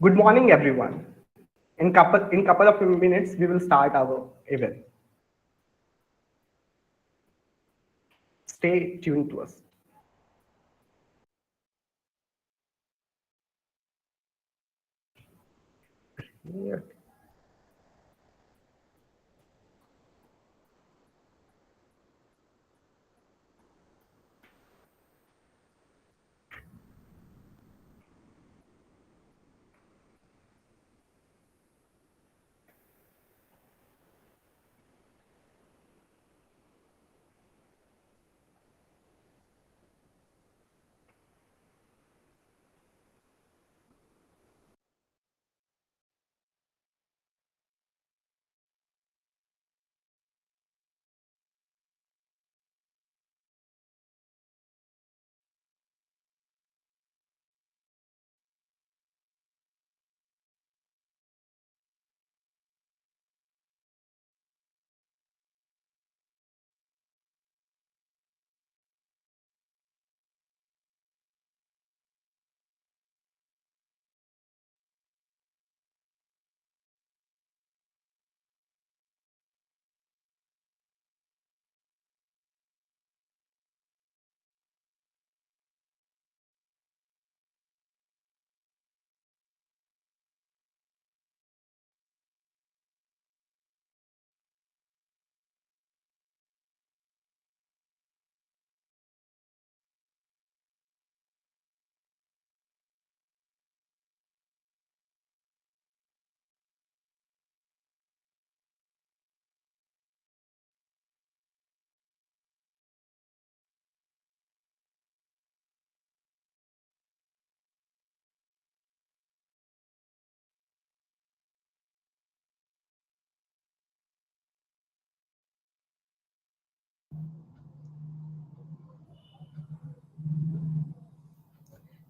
Good morning, everyone. In couple of minutes, we will start our event. Stay tuned to us. Yeah.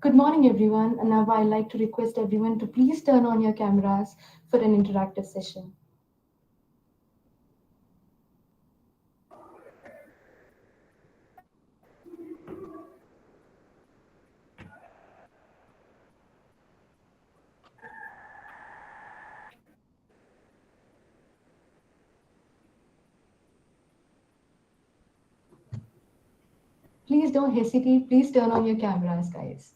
Good morning, everyone. And now I'd like to request everyone to please turn on your cameras for an interactive session. Please don't hesitate. Please turn on your cameras, guys.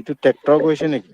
itu TikTok question নেকি?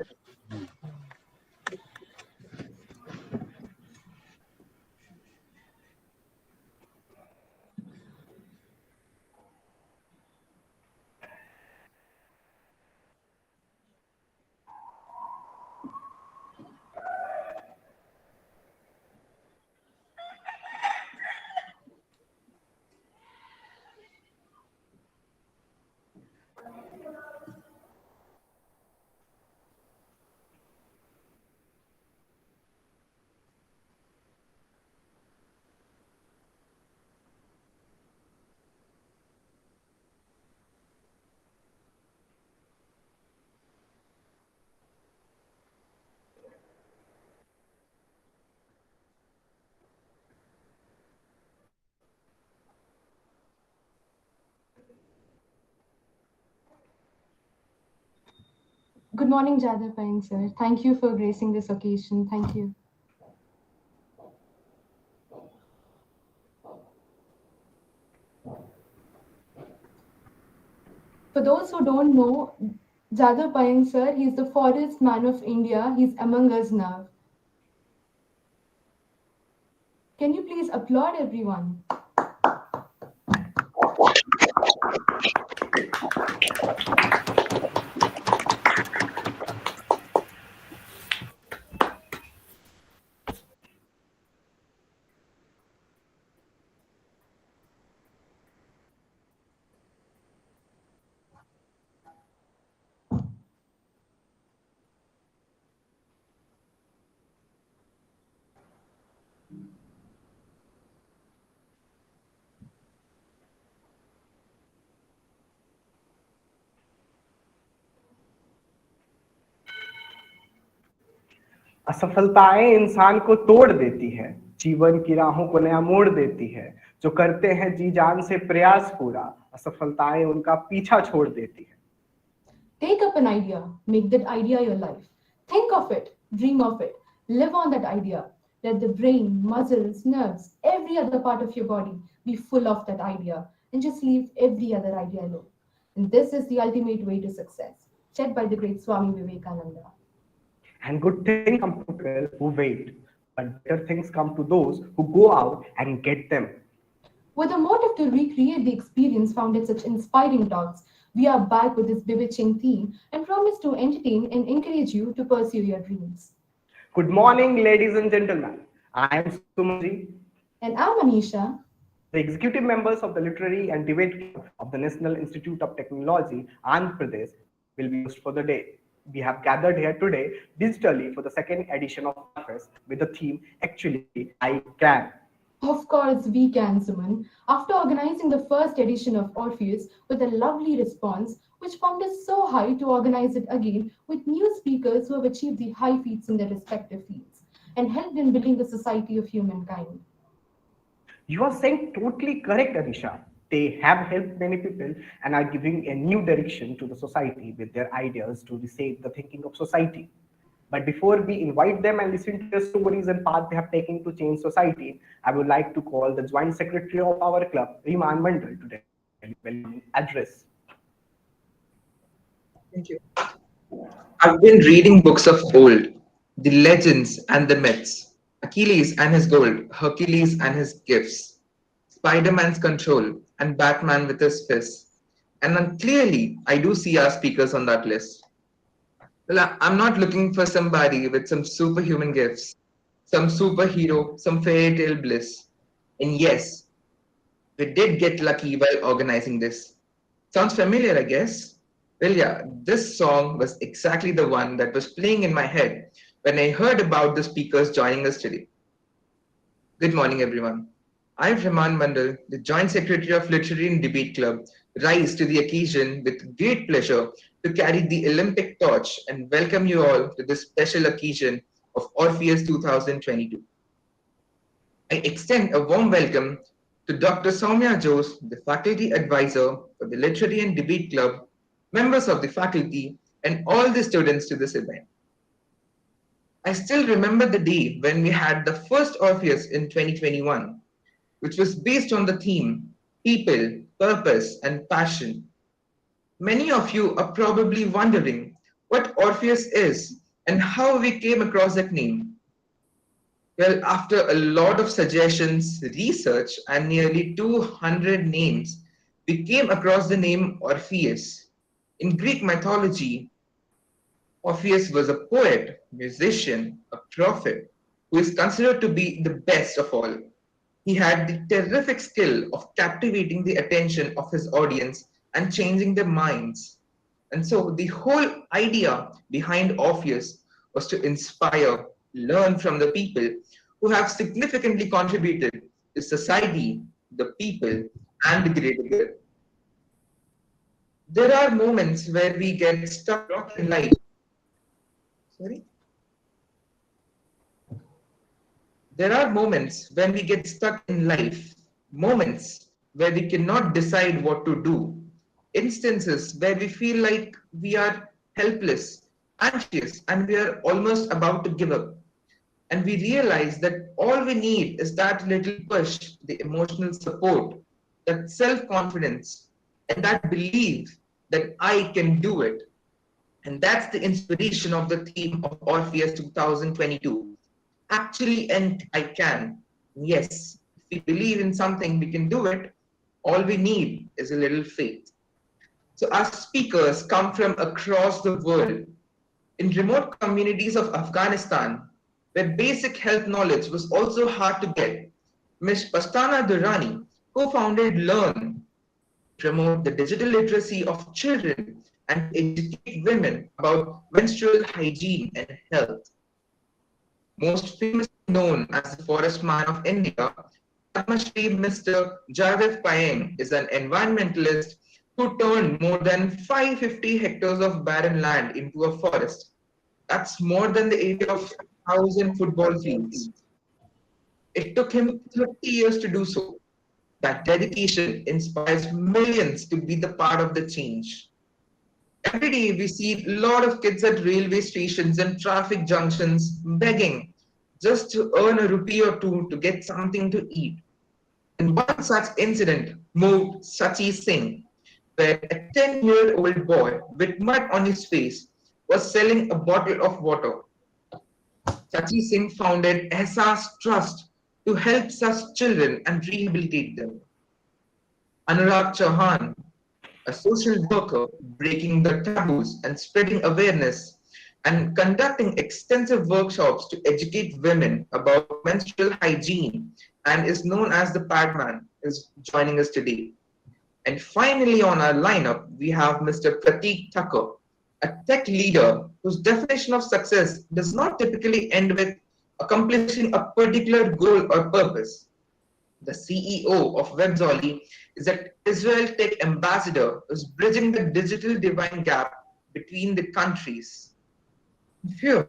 Good morning, Jadhav, Payeng, sir. Thank you for gracing this occasion. Thank you. For those who don't know, Jadhav Payeng, sir, he's the forest man of India. He's among us now. Can you please applaud everyone? असफलताएं इंसान को तोड़ देती है, जीवन की राहों को नया मोड़ देती है। जो करते हैं जी जान से प्रयास पूरा, असफलताएं उनका पीछा छोड़ देती है। Take up an idea, make that idea your life. Think of it, dream of it, live on that idea. Let the brain, muscles, nerves, every other part of your body be full of that idea and just leave every other idea alone. And this is the ultimate way to success, said by the great Swami Vivekananda. And good things come to people who wait, but better things come to those who go out and get them. With a motive to recreate the experience found in such inspiring talks, we are back with this bewitching theme and promise to entertain and encourage you to pursue your dreams. Good morning, ladies and gentlemen. I am Sumanji, And I'm Anisha. the executive members of the Literary and Debate Club of the National Institute of Technology, Andhra Pradesh, will be host for the day. We have gathered here today digitally for the second edition of Orpheus with the theme Actually I Can. Of course, we can, Suman. After organizing the first edition of Orpheus with a lovely response, which pumped us so high to organize it again with new speakers who have achieved the high feats in their respective fields and helped in building the society of humankind. You are saying totally correct, Anisha. They have helped many people and are giving a new direction to the society with their ideas to reshape the thinking of society. But before we invite them and listen to their stories and path they have taken to change society, I would like to call the Joint Secretary of our club, Riman Mandal, to deliver the welcoming address. Thank you. I've been reading books of old, the legends and the myths, Achilles and his gold, Hercules and his gifts, Spider Man's control, and Batman with his fists. And then clearly, I do see our speakers on that list. Well, I'm not looking for somebody with some superhuman gifts, some superhero, some fairy tale bliss. And yes, we did get lucky while organizing this. Sounds familiar, I guess. Well, yeah, this song was exactly the one that was playing in my head when I heard about the speakers joining us today. Good morning, everyone. I'm Rahman Mandal, the Joint Secretary of Literary and Debate Club, rise to the occasion with great pleasure to carry the Olympic torch and welcome you all to this special occasion of Orpheus 2022. I extend a warm welcome to Dr. Soumya Jose, the Faculty Advisor for the Literary and Debate Club, members of the faculty, and all the students to this event. I still remember the day when we had the first Orpheus in 2021, which was based on the theme People, Purpose, and Passion. Many of you are probably wondering what Orpheus is and how we came across that name. Well, after a lot of suggestions, research, and nearly 200 names, we came across the name Orpheus. In Greek mythology, Orpheus was a poet, musician, a prophet who is considered to be the best of all. He had the terrific skill of captivating the attention of his audience and changing their minds. And so the whole idea behind Orpheus was to inspire, learn from the people who have significantly contributed to society, the people, and the greater good. There are moments where we get stuck in life. Sorry? There are moments when we get stuck in life, moments where we cannot decide what to do, instances where we feel like we are helpless, anxious, and we are almost about to give up. And we realize that all we need is that little push, the emotional support, that self confidence, and that belief that I can do it. And that's the inspiration of the theme of Orpheus 2022. Actually, and I can. Yes, if we believe in something, we can do it. All we need is a little faith. So, our speakers come from across the world. In remote communities of Afghanistan, where basic health knowledge was also hard to get, Ms. Pastana Durrani co-founded Learn to promote the digital literacy of children and educate women about menstrual hygiene and health. Most famously known as the Forest Man of India, Padmashri Mr. Jadhav Payeng is an environmentalist who turned more than 550 hectares of barren land into a forest. That's more than the area of 1,000 football fields. It took him 30 years to do so. That dedication inspires millions to be the part of the change. Every day we see a lot of kids at railway stations and traffic junctions begging just to earn a rupee or two to get something to eat. And one such incident moved Sachi Singh, where a 10-year-old boy with mud on his face was selling a bottle of water. Sachi Singh founded Ehsas Trust to help such children and rehabilitate them. Anurag Chauhan, a social worker breaking the taboos and spreading awareness and conducting extensive workshops to educate women about menstrual hygiene and is known as the Padman, is joining us today. And finally on our lineup, we have Mr. Pratik Thakur, a tech leader whose definition of success does not typically end with accomplishing a particular goal or purpose. The CEO of WebZolly is an Israel tech ambassador who's bridging the digital divine gap between the countries. Phew.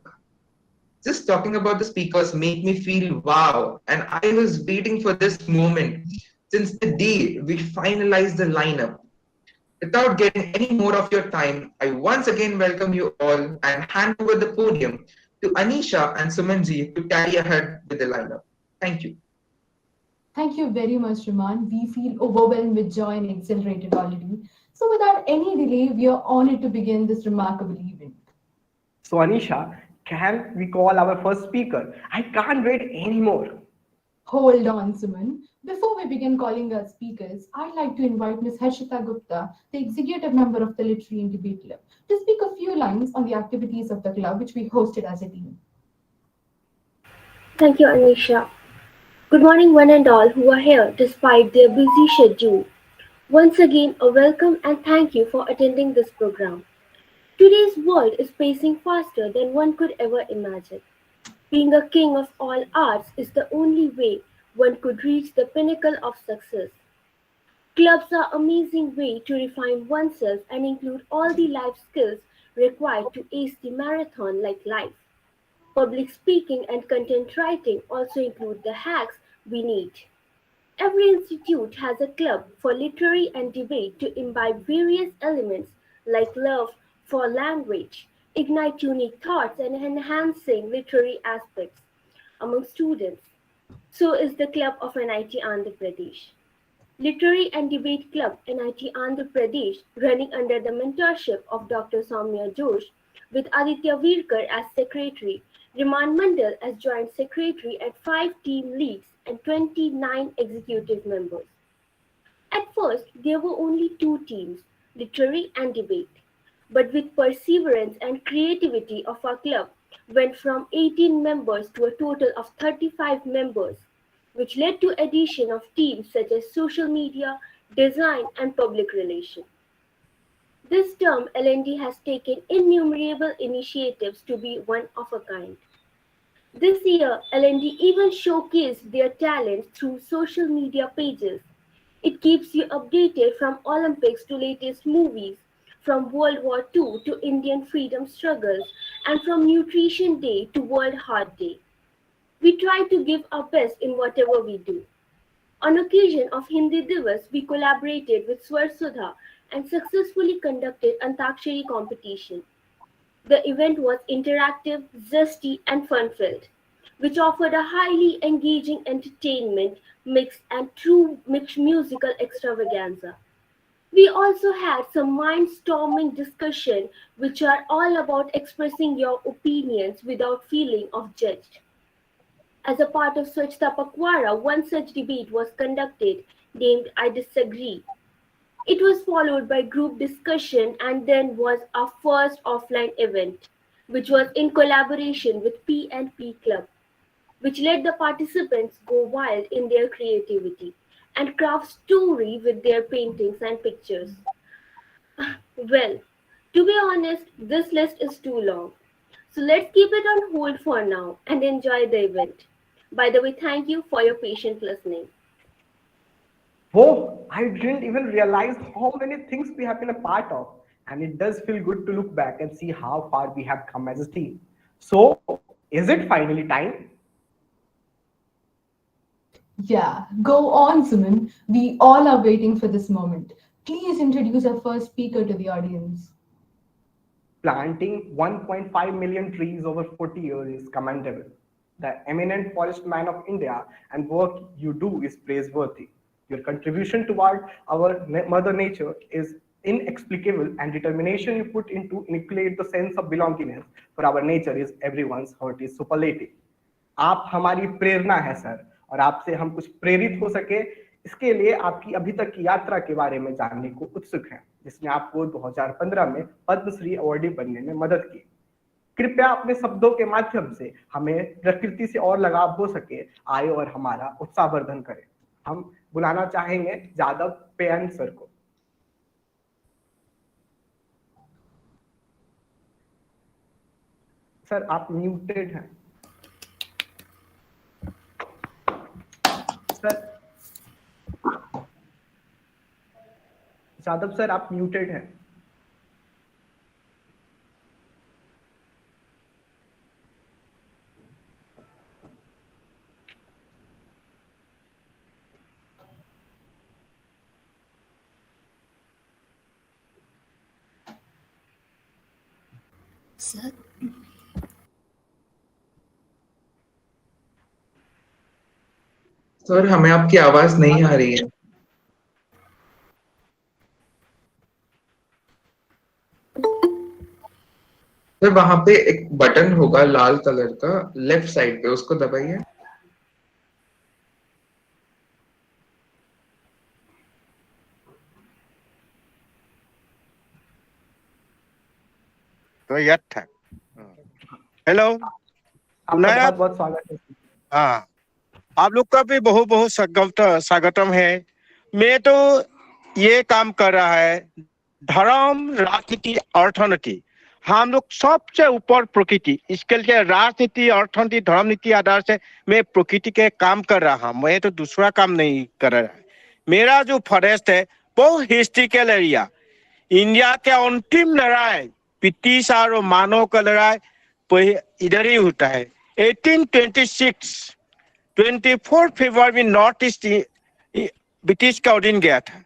Just talking about the speakers make me feel wow, and I was waiting for this moment since the day we finalized the lineup. Without getting any more of your time, I once again welcome you all and hand over the podium to Anisha and Sumanji to carry ahead with the lineup. Thank you. Thank you very much, Raman. We feel overwhelmed with joy and exhilarated already. So, without any delay, we are honored to begin this remarkable event. So, Anisha, can we call our first speaker? I can't wait anymore. Hold on, Suman. Before we begin calling our speakers, I'd like to invite Ms. Harshita Gupta, the executive member of the Literary and Debate Club, to speak a few lines on the activities of the club, which we hosted as a team. Thank you, Anisha. Good morning, one and all who are here despite their busy schedule. Once again, a welcome and thank you for attending this program. Today's world is pacing faster than one could ever imagine. Being a king of all arts is the only way one could reach the pinnacle of success. Clubs are an amazing way to refine oneself and include all the life skills required to ace the marathon like life. Public speaking and content writing also include the hacks we need. Every institute has a club for literary and debate to imbibe various elements like love for language, ignite unique thoughts, and enhancing literary aspects among students. So is the club of NIT Andhra Pradesh. Literary and Debate Club NIT Andhra Pradesh, running under the mentorship of Dr. Soumya Josh, with Aditya Virkar as secretary, Riman Mandal as joint secretary, and 5 team leads and 29 executive members. At first, there were only 2 teams, literary and debate. But with perseverance and creativity of our club, went from 18 members to a total of 35 members, which led to addition of teams such as social media, design, and public relations. This term, L&D has taken innumerable initiatives to be one of a kind. This year, L&D even showcased their talents through social media pages. It keeps you updated from Olympics to latest movies, from World War II to Indian freedom struggles, and from Nutrition Day to World Heart Day. We try to give our best in whatever we do. On occasion of Hindi Divas, we collaborated with Swar Sudha and successfully conducted Antakshari competition. The event was interactive, zesty, and fun-filled, which offered a highly engaging entertainment mix and true mixed musical extravaganza. We also had some mind-storming discussion which are all about expressing your opinions without feeling of judged. As a part of Swachhta Pakwara, one such debate was conducted named I Disagree. It was followed by group discussion and then was our first offline event, which was in collaboration with P&P Club, which let the participants go wild in their creativity and craft story with their paintings and pictures. Well, to be honest, this list is too long. So let's keep it on hold for now and enjoy the event. By the way, thank you for your patient listening. Whoa, I didn't even realize how many things we have been a part of. And it does feel good to look back and see how far we have come as a team. So, is it finally time? Yeah, go on, Suman. We all are waiting for this moment. Please introduce our first speaker to the audience. Planting 1.5 million trees over 40 years is commendable. The eminent forest man of India and work you do is praiseworthy. Your contribution toward our mother nature is inexplicable, and determination you put into inoculate the sense of belongingness for our nature is everyone's heart is superlative. आप हमारी प्रेरणा है sir, और आपसे हम कुछ प्रेरित हो सके इसके लिए आपकी अभी तक की यात्रा के बारे में जानने को उत्सुक हैं, जिसने आपको 2015 में पद्मश्री अवार्डी बनने में मदद की। कृपया अपने शब्दों के माध्यम से हमें प्रकृति से और लगाव हो सके आए और हमारा उत्साहवर्धन करें। हम बुलाना चाहेंगे जादव पेयंग सर को। सर आप म्यूटेड हैं। सर जादव सर आप म्यूटेड हैं। सर सर हमें आपकी आवाज नहीं आ रही है। सर वहां पे एक बटन होगा लाल कलर का लेफ्ट साइड पे, उसको दबाइए। तो याद था। हेलो, आपका बहुत बहुत स्वागत है। हाँ, आप लोग का भी बहुत बहुत स्वागतम है। मैं तो ये काम कर रहा है धर्म, राजनीति, अर्थनीति। हम लोग सबसे ऊपर प्रकृति, इसके लिए राजनीति, अर्थनीति, धर्म नीति आधार से मैं प्रकृति के काम कर रहा हूँ। मैं तो दूसरा काम नहीं कर रहा है। मेरा जो फॉरेस्ट है बहुत हिस्ट्रिकल एरिया, इंडिया के अंतिम लड़ाई ब्रिटिश और मानव का लड़ाई इधर ही होता है। 1826 24 फरवरी में नॉर्थ ईस्ट ब्रिटिश का दिन गया था।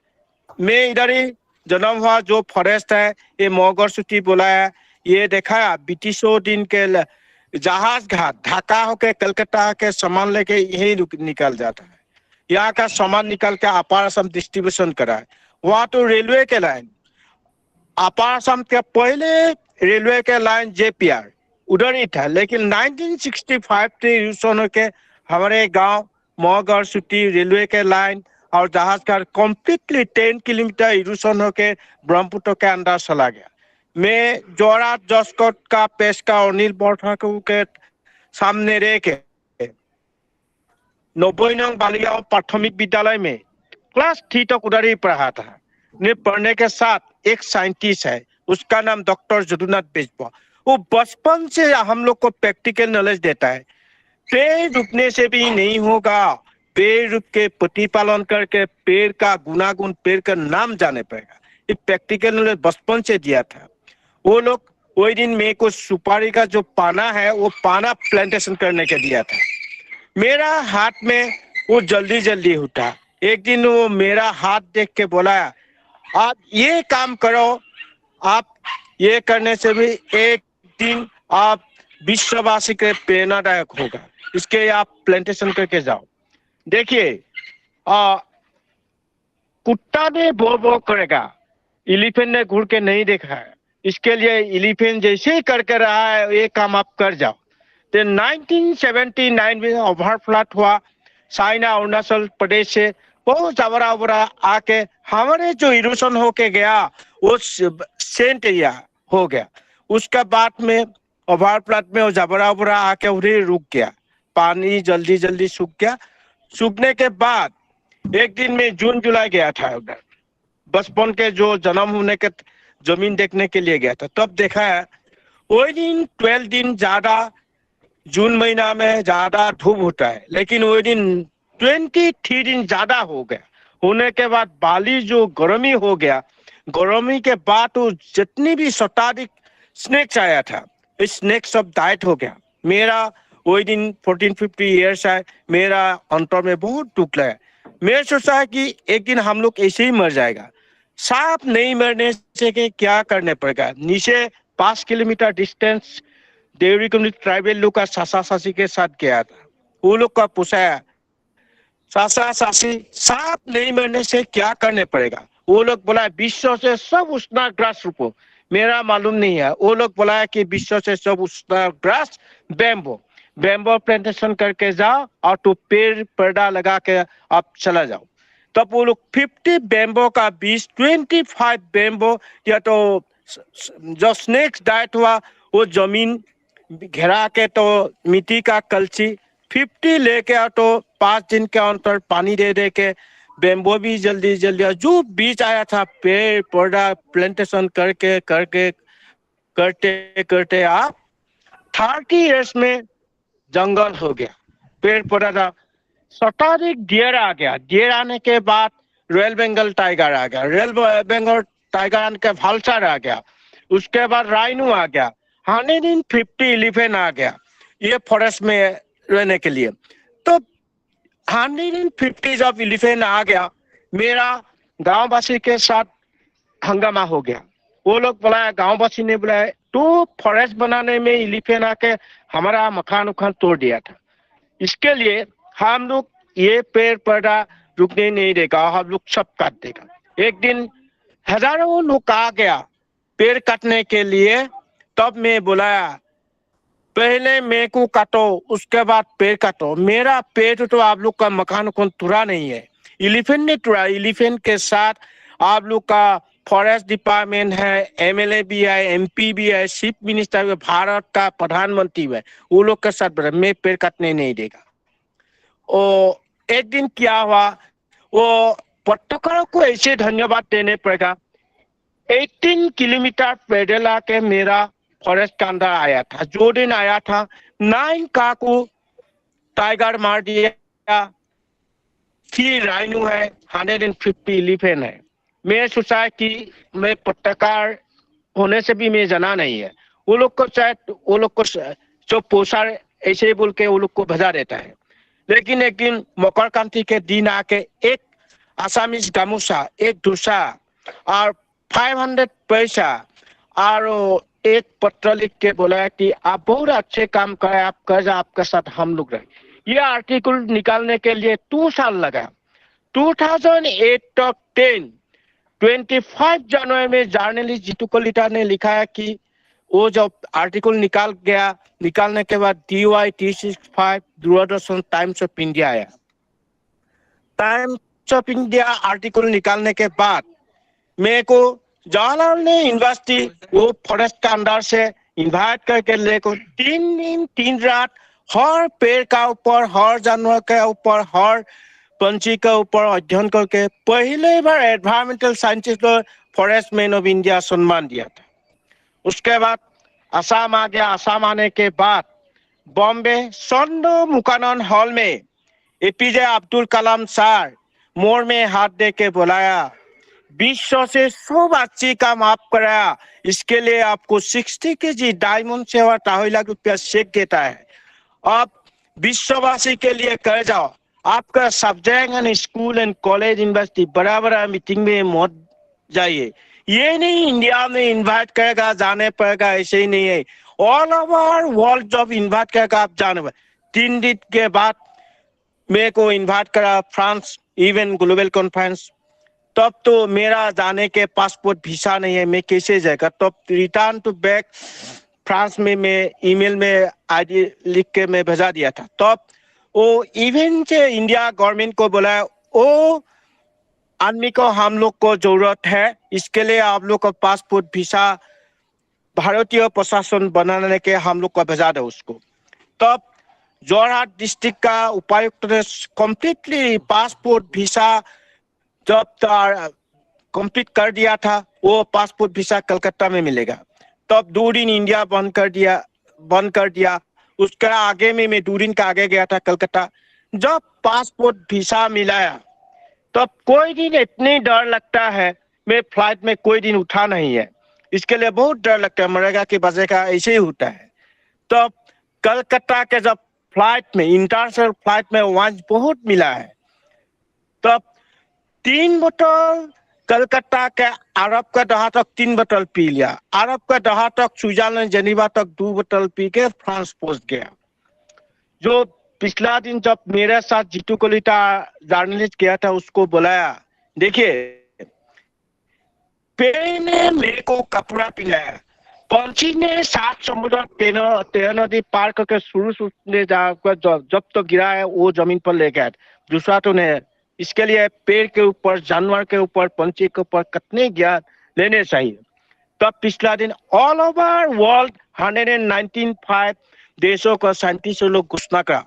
मैं इधर ही जन्म हुआ। जो फॉरेस्ट है ये मगर सूटी बोला है, ये देखा ब्रिटिशों दिन के जहाज घाट ढाका होके कलकत्ता के सामान लेके यही निकल जाता है। यहाँ का सामान निकल के अपार असम डिस्ट्रीब्यूशन करा है। वहाँ तो रेलवे के लाइन, अपार असम के पहले रेलवे के लाइन जेपीआर उधर ही था, लेकिन 1965 से यूसन होके हमारे गांव मगर सूटी रेलवे के लाइन और जहाज का कम्प्लीटली 10 किलोमीटर इरूसन होके ब्रह्मपुत्र के अंदर चला गया। मैं जोरा जस्कोट का पेश का अनिल बर्था के सामने रह के 90 नंग बालिका प्राथमिक विद्यालय में क्लास 3 तक उधर ही पढ़ा था। ने पढ़ने के साथ एक साइंटिस्ट है, उसका नाम डॉक्टर जदुनाथ बेजबा। वो बचपन से हम लोग को प्रैक्टिकल नॉलेज देता है। पेड़ रुकने से भी नहीं होगा, पेड़ रुक के प्रतिपालन करके पेड़ का गुनागुन, पेड़ का नाम जाने पड़ेगा। ये प्रैक्टिकल नॉलेज बचपन से दिया था। वो लोग वही दिन मेरे को सुपारी का जो पाना है वो पाना प्लांटेशन करने के दिया था। मेरा हाथ में वो जल्दी जल्दी उठा। एक दिन वो मेरा हाथ देख के बोला, आप ये काम करो, आप ये करने से भी एक दिन आप विश्ववासी के प्रेरणादायक होगा। इसके लिए आप प्लांटेशन करके जाओ। देखिए कुत्ता ने बो बो करेगा, एलिफेंट ने घूर के नहीं देखा है। इसके लिए एलिफेंट जैसे ही करके रहा है ये काम आप कर जाओ। तो 1979 में ओवर फ्लड हुआ, चाइना अरुणाचल प्रदेश से बहुत जबरा बड़ा आके हमारे जो इरोशन होके गया वो सेंट एरिया हो गया। उसके बाद में ओवर फ्लड में वो जबरा बड़ा आके उधर रुक गया, पानी जल्दी जल्दी सूख गया। सूखने के बाद एक दिन में जून जुलाई गया था उधर, बचपन के जो जन्म होने के जमीन देखने के लिए गया था। तब देखा है वही दिन 12 दिन ज्यादा, जून महीना में ज्यादा धूप होता है, लेकिन वही दिन 23 दिन ज्यादा हो गया। होने के बाद बाली जो गर्मी हो गया, गर्मी के बाद तो जितनी भी शताधिक स्नेक्स आया था, इस स्नेक सब डाइट हो गया। मेरा वही दिन 14-15 ईयर्स है, मेरा अंतर में बहुत दुख लगा। मैं सोचा है कि एक दिन हम लोग ऐसे ही मर जाएगा। सांप नहीं मरने से के क्या करने पड़ेगा। नीचे 5 kilometre distance Deori community tribal लोग का सासा सासी के साथ गया था। वो लोग का पूछा सासा सासी सांप नहीं मरने से क्या करने पड़ेगा। वो लोग बोला विश्व से सब उष्णा ग्रास रूपो। मेरा मालूम नहीं है। वो लोग बोला कि विश्व से सब उष्णा ग्रास बैम्बो प्लांटेशन करके जाओ और तो पेड़ पर्दा लगा के आप चला जाओ। तब वो लोग 50 बैम्बो का बीज, 25 बैम्बो या तो जो स्नेक्स डाइट हुआ वो जमीन घेरा के तो मिट्टी का कलची 50 लेके आ तो 5 दिन के अंतर पानी दे दे के बैम्बो भी जल्दी जल्दी जो बीज आया था पेड़ पौधा प्लांटेशन करके करके करते करते आप 30 इयर्स में जंगल हो गया, पेड़ पौधा था। शताधिक डियर आ गया। डियर आने के बाद रॉयल बंगाल टाइगर आ गया, रॉयल बंगाल टाइगर आने के भालचर आ गया, उसके बाद राइनो आ गया, 150 एलिफेंट आ गया ये फॉरेस्ट में रहने के लिए। तो 150 जब एलिफेंट आ गया, मेरा गांववासी के साथ हंगामा हो गया। वो लोग बुलाया, गांववासी ने बुलाया तो फॉरेस्ट बनाने में एलिफेंट आके हमारा मकान उखान तोड़ दिया था। इसके लिए हम लोग ये पेड़ पौधा रुकने नहीं देगा, हम लोग सब काट देगा। एक दिन हजारों लोग आ गया पेड़ काटने के लिए। तब मैं बुलाया पहले मेरे को काटो उसके बाद पेड़ काटो। मेरा पेड़ तो आप लोग का मकान को तुरा नहीं है, एलिफेंट ने तुरा। एलिफेंट के साथ आप लोग का फॉरेस्ट डिपार्टमेंट है, एमएलए भी है, एमपी भी है, चीफ मिनिस्टर भी, भारत का प्रधानमंत्री है, वो लोग के साथ मैं पेड़ काटने नहीं देगा। और एक दिन क्या हुआ, वो पत्रकारों को ऐसे धन्यवाद देने पड़ेगा। 18 किलोमीटर पैदल आके मेरा फॉरेस्ट के अंदर आया था। जो दिन आया था 9 काकू टाइगर मार दिया, 3 राइनो है, 150 एलिफेंट है। मैं सोचा कि मैं पत्रकार होने से भी मैं जाना नहीं है। वो लोग को शायद वो लोग को जो पोषा ऐसे ही बोल के वो लोग को भजा देता है। लेकिन एक दिन मकर क्रांति के दिन आके एक आसामीज गामूसा, एक दूसरा और 500 पैसा और एक पत्र लिख के बोला कि आप बहुत अच्छे काम करे, आप कर जा, आपके साथ हम लोग रहे। ये आर्टिकल निकालने के लिए 2 साल लगा। 2008 तक 25 जनवरी में जर्नलिस्ट जीतू कलिता ने लिखा है कि वो जब आर्टिकल निकालने के बाद DY T65 Doordarshan times of India आया। टाइम्स ऑफ इंडिया आर्टिकल निकालने के बाद मेरे को जवाहरलाल ने यूनिवर्सिटी वो फॉरेस्ट के अंदर से इन्वाइट करके लेकर 3 दिन 3 रात हर पेड़ का ऊपर, हर जानवर के ऊपर, हर पंछी के ऊपर अध्ययन करके पहले बार एनवायरमेंटल साइंटिस्ट को फॉरेस्ट मैन ऑफ इंडिया सम्मान दिया था। उसके बाद असम आ गया। असम आने के बाद बॉम्बे सौंदो मुकानन हॉल में APJ अब्दुल कलाम सर मोर में हाथ दे के बुलाया, विश्व से सब अच्छी काम आप कराया, इसके लिए आपको 60 kg डायमंड से और 2.5 लाख रुपया चेक देता है। आप विश्ववासी के लिए कर जाओ। आपका subject and school and college university बड़ा बड़ा मीटिंग में मत जाइए। ये नहीं इंडिया में इन्वाइट करेगा जाने पड़ेगा, ऐसे ही नहीं है। ऑल ओवर वर्ल्ड जब इन्वाइट करके आप जाने 3 दिन के बाद मेरे को इन्वाइट करा फ्रांस इवन ग्लोबल कॉन्फ्रेंस। तब तो मेरा जाने के पासपोर्ट वीसा नहीं है, मैं कैसे जाएगा। तब रिटर्न टू बैक फ्रांस में मैं ईमेल में आईडी लिख के मैं भेजा दिया था। तब वो इवन से इंडिया गवर्नमेंट को बोला वो आदमी को हम लोग को जरूरत है, इसके लिए आप लोग का पासपोर्ट वीसा भारतीय प्रशासन बनाने के हम लोग को भेजा दो उसको। तब जोरहाट डिस्ट्रिक्ट का उपायुक्त ने कम्प्लीटली पासपोर्ट वीसा जब कंप्लीट कर दिया था, वो पासपोर्ट वीसा कलकत्ता में मिलेगा। तब 2 दिन इंडिया बंद कर दिया। उसके आगे में मैं 2 दिन का आगे गया था कलकत्ता। जब पासपोर्ट वीसा मिलाया तब कोई दिन इतनी डर लगता है, मैं फ्लाइट में कोई दिन उठा नहीं है, इसके लिए बहुत डर लगता है, मरेगा कि बचेगा ऐसे ही होता है। तब कलकत्ता के जब फ्लाइट में इंटरनेशनल फ्लाइट में वंच बहुत मिला है। तब 3 बोतल कलकत्ता के अरब का दहा तक 3 बोतल पी लिया, अरब का दहा तक स्विट्जरलैंड जेनेवा तक 2 बोतल पी के फ्रांस पहुंच गया। जो पिछला दिन जब मेरे साथ जीतू कलिता जर्नलिस्ट गया था उसको बुलाया, देखिए पेड़ ने मेरे को कपड़ा पिलाया, पंछी ने 7 समुद्र 13 नदी पार करके शुरू ने जाकर जब तो गिरा है वो जमीन पर ले गया, दूसरा तो नहीं। इसके लिए पेड़ के ऊपर, जानवर के ऊपर, पंछी के ऊपर कितने ज्ञान लेने चाहिए। तब पिछला दिन ऑल ओवर वर्ल्ड 195 देशों का साइंटिस्ट लोग घोषणा करा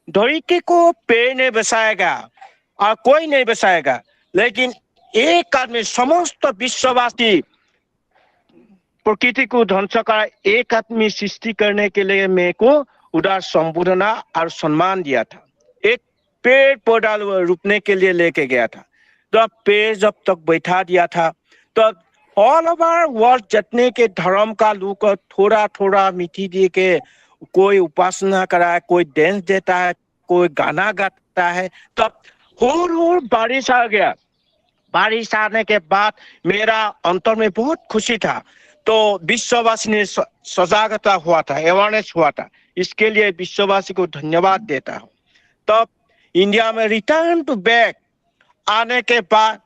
धरती को पेड़ नहीं बचाएगा और कोई नहीं बचाएगा, लेकिन एक आदमी समस्त विश्ववासी प्रकृति को ध्वंस कर एक आदमी सृष्टि करने के लिए मेरे को उदार संबोधना और सम्मान दिया था। एक पेड़ पौधा रोपने के लिए लेके गया था। तो पेड़ जब तक बैठा दिया था तो ऑल ओवर वर्ल्ड जितने के धर्म का लोग थोड़ा थोड़ा मिट्टी दे के कोई उपासना करा है, कोई डांस देता है, कोई गाना गाता है। तब होर बारिश आ गया। बारिश आने के बाद मेरा अंतर में बहुत खुशी था। तो विश्ववासी ने सजागता हुआ था, अवेयरनेस हुआ था, इसके लिए विश्ववासी को धन्यवाद देता हूँ। तब इंडिया में रिटर्न टू बैक आने के बाद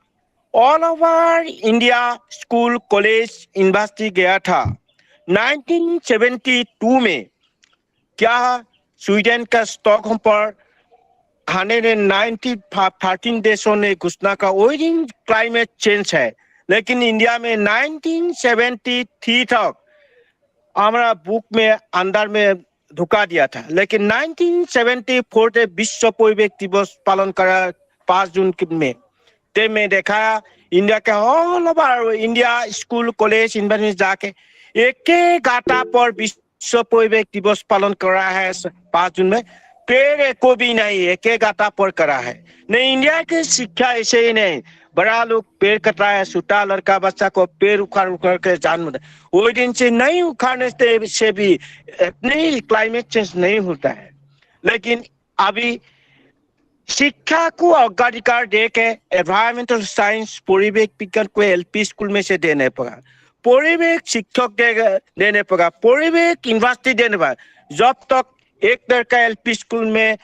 all over India school, college, university गया था। 1972 में क्या स्वीडन का स्टॉकहोम पर 113 देशों ने घोषणा का वही दिन क्लाइमेट चेंज है, लेकिन इंडिया में 1973 तक हमारा बुक में अंदर में धुका दिया था। लेकिन 1974 से विश्व परिवेश दिवस पालन करा 5 जून में। तब मैं देखा इंडिया के all over India school, college, university जाके एक गाता पर विश्व परिवेश दिवस पालन करा है 5 जून में। पेड़ को भी नहीं एक गाता पर करा है। नहीं, इंडिया की शिक्षा ऐसे ही नहीं, बड़ा लोग पेड़ कटा है, छोटा लड़का बच्चा को पेड़ उखाड़ के जान मत। वो दिन से नहीं उखाड़ने से भी इतनी क्लाइमेट चेंज नहीं होता है। लेकिन अभी शिक्षा को अग्राधिकार दे के एनवायरमेंटल साइंस, परिवेश विज्ञान को एलपी स्कूल में से देने पड़ा, परिवेश शिक्षक देने पड़ा, परिवेश यूनिवर्सिटी देने पड़ा। जब तक एक लड़का एलपी स्कूल में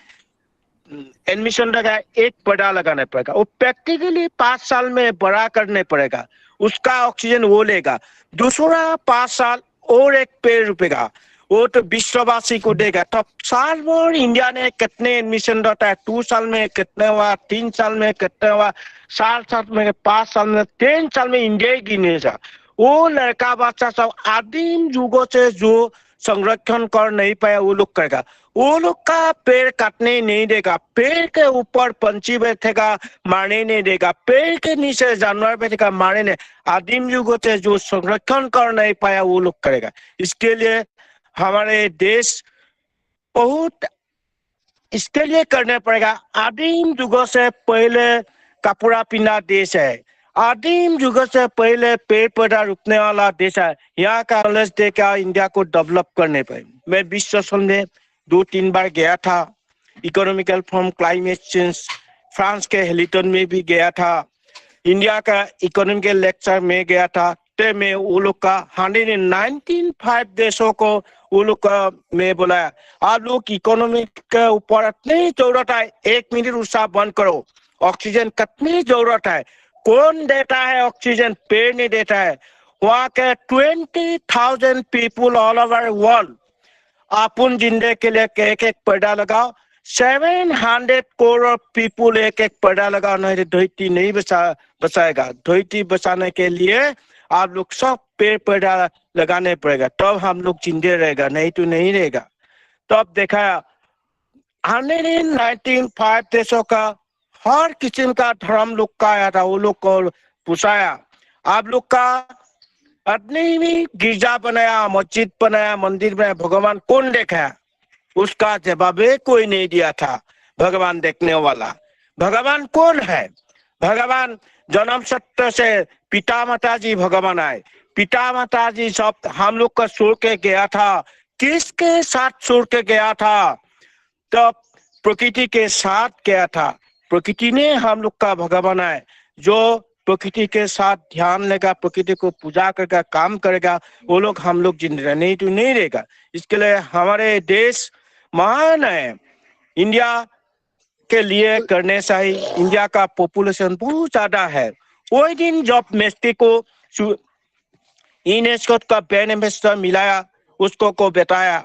एडमिशन लगा, एक पौधा लगाना पड़ेगा। वो प्रैक्टिकली 5 साल में बड़ा करने पड़ेगा, उसका ऑक्सीजन वो लेगा। दूसरा 5 साल और एक पेड़ रुपेगा, वो तो विश्ववासी को देगा। तब साल भर इंडिया ने कितने एडमिशन देता है, 2 साल में कितने हुआ, 3 साल में कितने हुआ, 4 साल में, 5 साल में, 3 साल में इंडिया ही गिनेगा। वो लड़का बच्चा सब आदिम युगों से जो संरक्षण कर नहीं पाया वो लोग करेगा। वो लोग का पेड़ काटने नहीं देगा, पेड़ के ऊपर पंछी बैठेगा मारने नहीं देगा, पेड़ के नीचे जानवर बैठेगा मारने नहीं। आदिम युगों से जो संरक्षण कर नहीं पाया वो लोग करेगा। इसके लिए हमारे देश बहुत इसके लिए करने पड़ेगा। आदिम युगों से पहले कपड़ा पीना देश है, आदिम युग से पहले पेड़ पौधा रोपने वाला देश है। यहाँ का नॉलेज देकर इंडिया को डेवलप करने पर मैं विश्व संघ में 2-3 बार गया था। Economical form climate change France के हिल्टन में भी गया था। इंडिया का इकोनॉमिकल लेक्चर में गया था। में वो लोग का 195 देशों को वो लोग का में बोला आप लोग इकोनॉमी के ऊपर इतनी जरूरत है, 1 मिनट उसका बंद करो। ऑक्सीजन कितनी जरूरत है, कौन देता है ऑक्सीजन? पेड़ नहीं देता है। वहाँ के 20,000 पीपुल ऑल ओवर वर्ल्ड अपन जिंदगी के लिए एक एक पौधा लगाओ। 700 करोड़ पीपुल एक एक पौधा लगाओ, नहीं तो धरती नहीं बचाएगा। धरती बचाने के लिए आप लोग सब पेड़ पौधा लगाने पड़ेगा, तब हम लोग जिंदे रहेगा, नहीं तो नहीं रहेगा। तब देखा 195 देशों का हर किस्म का धर्म लोग का आया था, वो लोग को पूछाया आप लोग का अपने भी गिरजा बनाया, मस्जिद बनाया, मंदिर बनाया, भगवान कौन देखा? उसका जवाब कोई नहीं दिया था। भगवान देखने वाला भगवान कौन है? भगवान जन्म सत्य से पिता माता जी भगवान आए। पिता माता जी सब हम लोग का छोड़ के गया था। किसके साथ छोड़ के गया था? तब प्रकृति के साथ गया था। प्रकृति ने हम लोग का भगवान है। जो प्रकृति के साथ ध्यान लेगा, प्रकृति को पूजा करेगा, काम करेगा, वो लोग हम लोग जिंदा नहीं तो नहीं रहेगा। इसके लिए हमारे देश महान है। इंडिया के लिए करने चाहिए। इंडिया का पॉपुलेशन बहुत ज्यादा है। वही दिन जब मेक्सिको यूनेस्को का ब्रांड एम्बेसडर मिलाया, उसको को बताया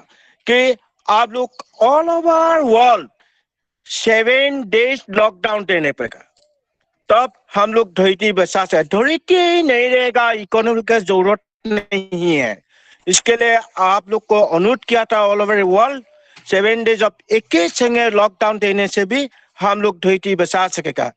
कि आप लोग all over world 7 days lockdown देने पड़ेगा, तब हम लोग धरती बचा सकते। धरती नहीं रहेगा, इकोनॉमी का जरूरत नहीं है। इसके लिए आप लोग को अनुरोध किया था ऑल ओवर वर्ल्ड 7 डेज अब एक ही संगे लॉकडाउन देने से भी हम लोग धरती बचा सकेगा।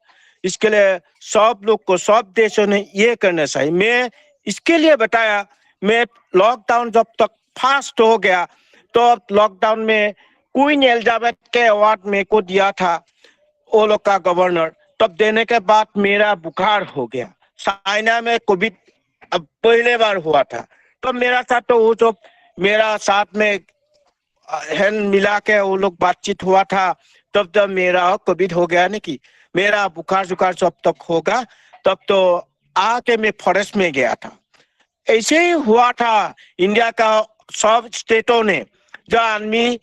इसके लिए सब लोग को, सब देशों ने ये करना चाहिए। मैं इसके लिए बताया, मैं लॉकडाउन जब तक फास्ट हो गया तो लॉकडाउन में क्वीन एलिजाबेथ के अवार्ड मेरे को दिया था वो लोग का गवर्नर। तब देने के बाद मेरा बुखार हो गया। चाइना में कोविड अब पहले बार हुआ था, तो मेरा साथ तो वो जो मेरा साथ में हैंड मिला के वो लोग बातचीत हुआ था, तब जब मेरा कोविड हो गया, नहीं कि मेरा बुखार जुखार जब तक होगा तब तो आके मैं फॉरेस्ट में गया था। ऐसे ही हुआ था इंडिया का सब स्टेटों ने। जो आदमी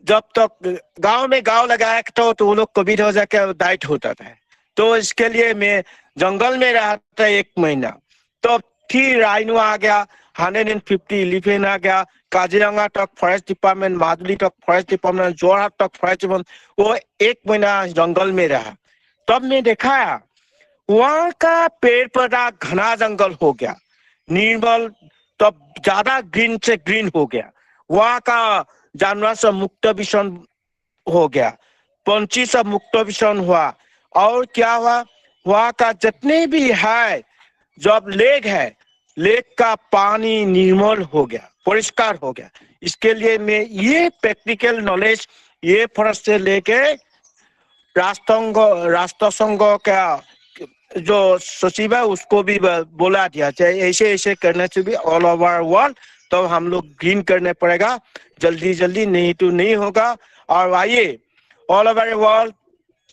जब तक गांव में गांव लगाया तो वो लोग कोविड हो जाके डाइट होता था। तो इसके लिए मैं जंगल में रहा था 1 महीना। तो फिर राइनो आ गया, 150 एलिफेंट आ गया, काजीरंगा तक फॉरेस्ट डिपार्टमेंट, माजुली तक फॉरेस्ट डिपार्टमेंट, जोरहाट तक फॉरेस्ट डिपार्टमेंट, वो 1 महीना जंगल में रहा। तब मैं देखा वहाँ का पेड़ पौधा घना जंगल हो गया, निर्मल, तब ज्यादा ग्रीन से ग्रीन हो गया। वहाँ का जानवर से मुक्त विषण हो गया, पंछी से मुक्त विषण हुआ। और क्या हुआ, वहाँ का जितने भी है जब लेक है, लेक का पानी निर्मल हो गया, परिष्कार हो गया। इसके लिए मैं ये प्रैक्टिकल नॉलेज ये फॉरेस्ट से लेके राष्ट्रसंघ का जो सचिव है उसको भी बोला दिया चाहिए ऐसे ऐसे करने से भी ऑल ओवर वर्ल्ड तो हम लोग ग्रीन करने पड़ेगा जल्दी जल्दी, नहीं तो नहीं होगा। और आइए ऑल ओवर वर्ल्ड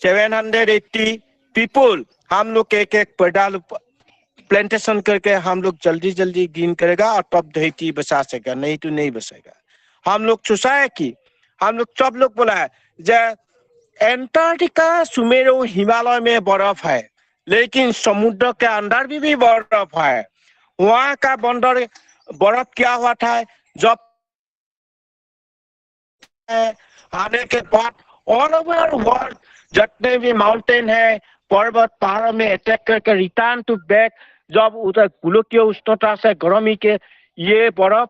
780 पीपुल हम लोग एक एक पौधा प्लांटेशन करके हम लोग जल्दी जल्दी ग्रीन करेगा और तब धरती बचा सकेगा, नहीं तो नहीं बचेगा। हम लोग सोचा है कि हम लोग सब लोग बोला है जब एंटार्क्टिका सुमेरु हिमालय में बर्फ है, लेकिन समुद्र के अंदर भी बर्फ है। वहाँ का बंदर बर्फ क्या हुआ था, जब आने के बाद ऑल ओवर वर्ल्ड जितने भी माउंटेन है, पर्वत पहाड़ों में अटैक करके रिटर्न टू बैक, जब उधर गोलकीय उष्णता से गर्मी के ये बर्फ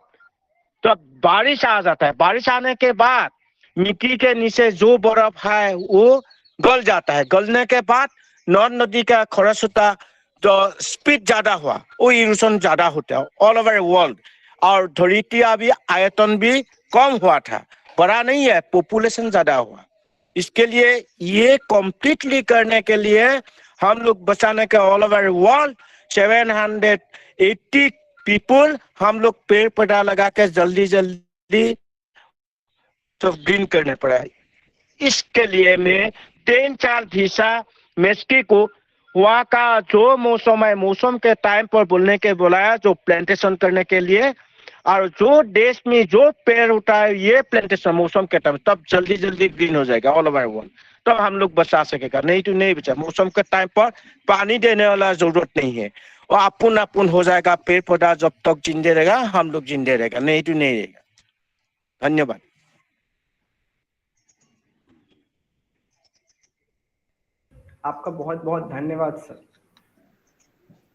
तब बारिश आ जाता है। बारिश आने के बाद मिट्टी के नीचे जो बर्फ है वो गल जाता है। गलने के बाद नद नदी का खरस होता, जो स्पीड ज्यादा हुआ वो इरोशन ज्यादा होता है ऑल ओवर वर्ल्ड। और धरती अभी आयतन भी कम हुआ था, बड़ा नहीं है, पॉपुलेशन ज्यादा हुआ। इसके लिए ये कंप्लीटली करने के लिए हम लोग बचाने के ऑल ओवर वर्ल्ड 780 पीपुल हम लोग पेड़ पौधा लगा के जल्दी जल्दी तो ग्रीन करने पड़ा है। इसके लिए मैं 3-4 वीसा मेक्सिको वहाँ का जो मौसम है, मौसम के टाइम पर बोलने के बोलाया जो प्लांटेशन करने के लिए, और जो देश में जो पेड़ उठा है ये प्लांटेशन मौसम के टाइम, तब जल्दी जल्दी ग्रीन हो जाएगा ऑल ओवर वर्ल्ड, तब हम लोग बचा सकेगा। नहीं तो नहीं बचा। मौसम के टाइम पर पानी देने वाला जरूरत नहीं है, वो अपुन अपुन हो जाएगा। पेड़ पौधा जब तक जिंदे रहेगा हम लोग जिंदे रहेगा, नहीं तो नहीं रहेगा। धन्यवाद। आपका बहुत बहुत धन्यवाद sir.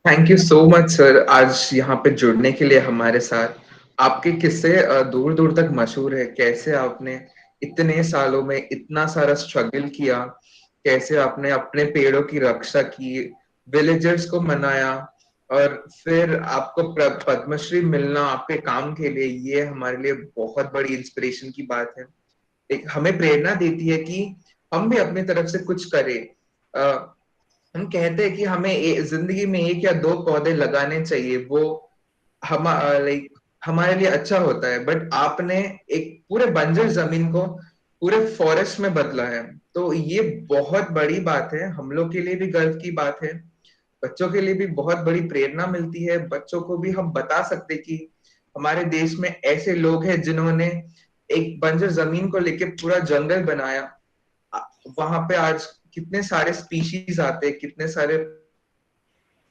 Thank you so much sir, आज यहाँ पे जुड़ने के लिए हमारे साथ। आपके किस्से दूर दूर तक मशहूर है, कैसे आपने इतने सालों में इतना सारा स्ट्रगल किया, कैसे आपने अपने पेड़ों की रक्षा की, विलेजर्स को मनाया, और फिर आपको पद्मश्री मिलना आपके काम के लिए, ये हमारे लिए बहुत बड़ी इंस्पिरेशन की बात है। एक हमें प्रेरणा देती है कि हम भी अपनी तरफ से कुछ करें। हम कहते हैं कि हमें जिंदगी में एक या दो पौधे लगाने चाहिए, वो हम लाइक हमारे लिए अच्छा होता है, बट आपने एक पूरे बंजर जमीन को पूरे फॉरेस्ट में बदला है। तो ये बहुत बड़ी बात है, हम लोग के लिए भी गर्व की बात है, बच्चों के लिए भी बहुत बड़ी प्रेरणा मिलती है। बच्चों को भी हम बता सकते कि हमारे देश में ऐसे लोग हैं जिन्होंने एक बंजर जमीन को लेके पूरा जंगल बनाया। वहां पे आज कितने सारे स्पीशीज आते हैं, कितने सारे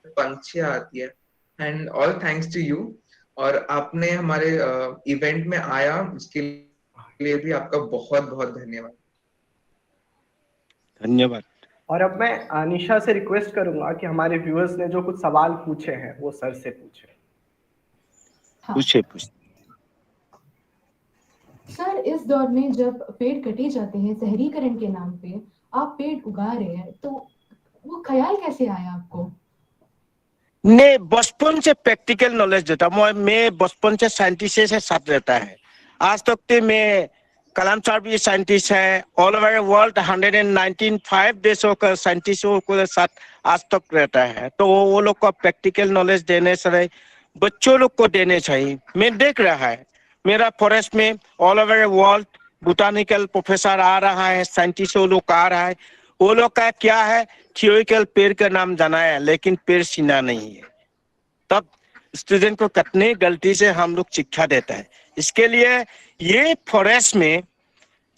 पंछियां आती है, and all thanks to you. और आपने हमारे इवेंट में आया, उसके लिए भी आपका बहुत बहुत धन्यवाद। धन्यवाद। और अब मैं अनिशा से रिक्वेस्ट करूंगा कि हमारे व्यूअर्स ने जो कुछ सवाल पूछे हैं वो सर से पूछे। हाँ। पूछे। सर, इस दौर में जब पेड़ कटे जाते हैं शहरीकरण के नाम पे, आप पेड़ उगा रहे हैं, तो वो ख्याल कैसे आया आपको? ने बचपन से प्रैक्टिकल नॉलेज देता। मैं बचपन से साइंटिस्ट से साथ रहता है। आज तक तो मैं कलाम सर भी साइंटिस्ट है, ऑल ओवर वर्ल्ड 195 देशों का साइंटिस्टों के साथ आज तक रहता है। तो वो लोग को प्रैक्टिकल नॉलेज देने से बच्चों लोग को देने चाहिए। मैं देख रहा है मेरा फॉरेस्ट में all over world botanical professor आ रहा है, साइंटिस्टों लोग आ रहा है। वो लोग का क्या है, थियोरिकल पेड़ का नाम जाना है लेकिन पेड़ सीना नहीं है। तब स्टूडेंट को कितनी गलती से हम लोग शिक्षा देता है। इसके लिए ये फॉरेस्ट में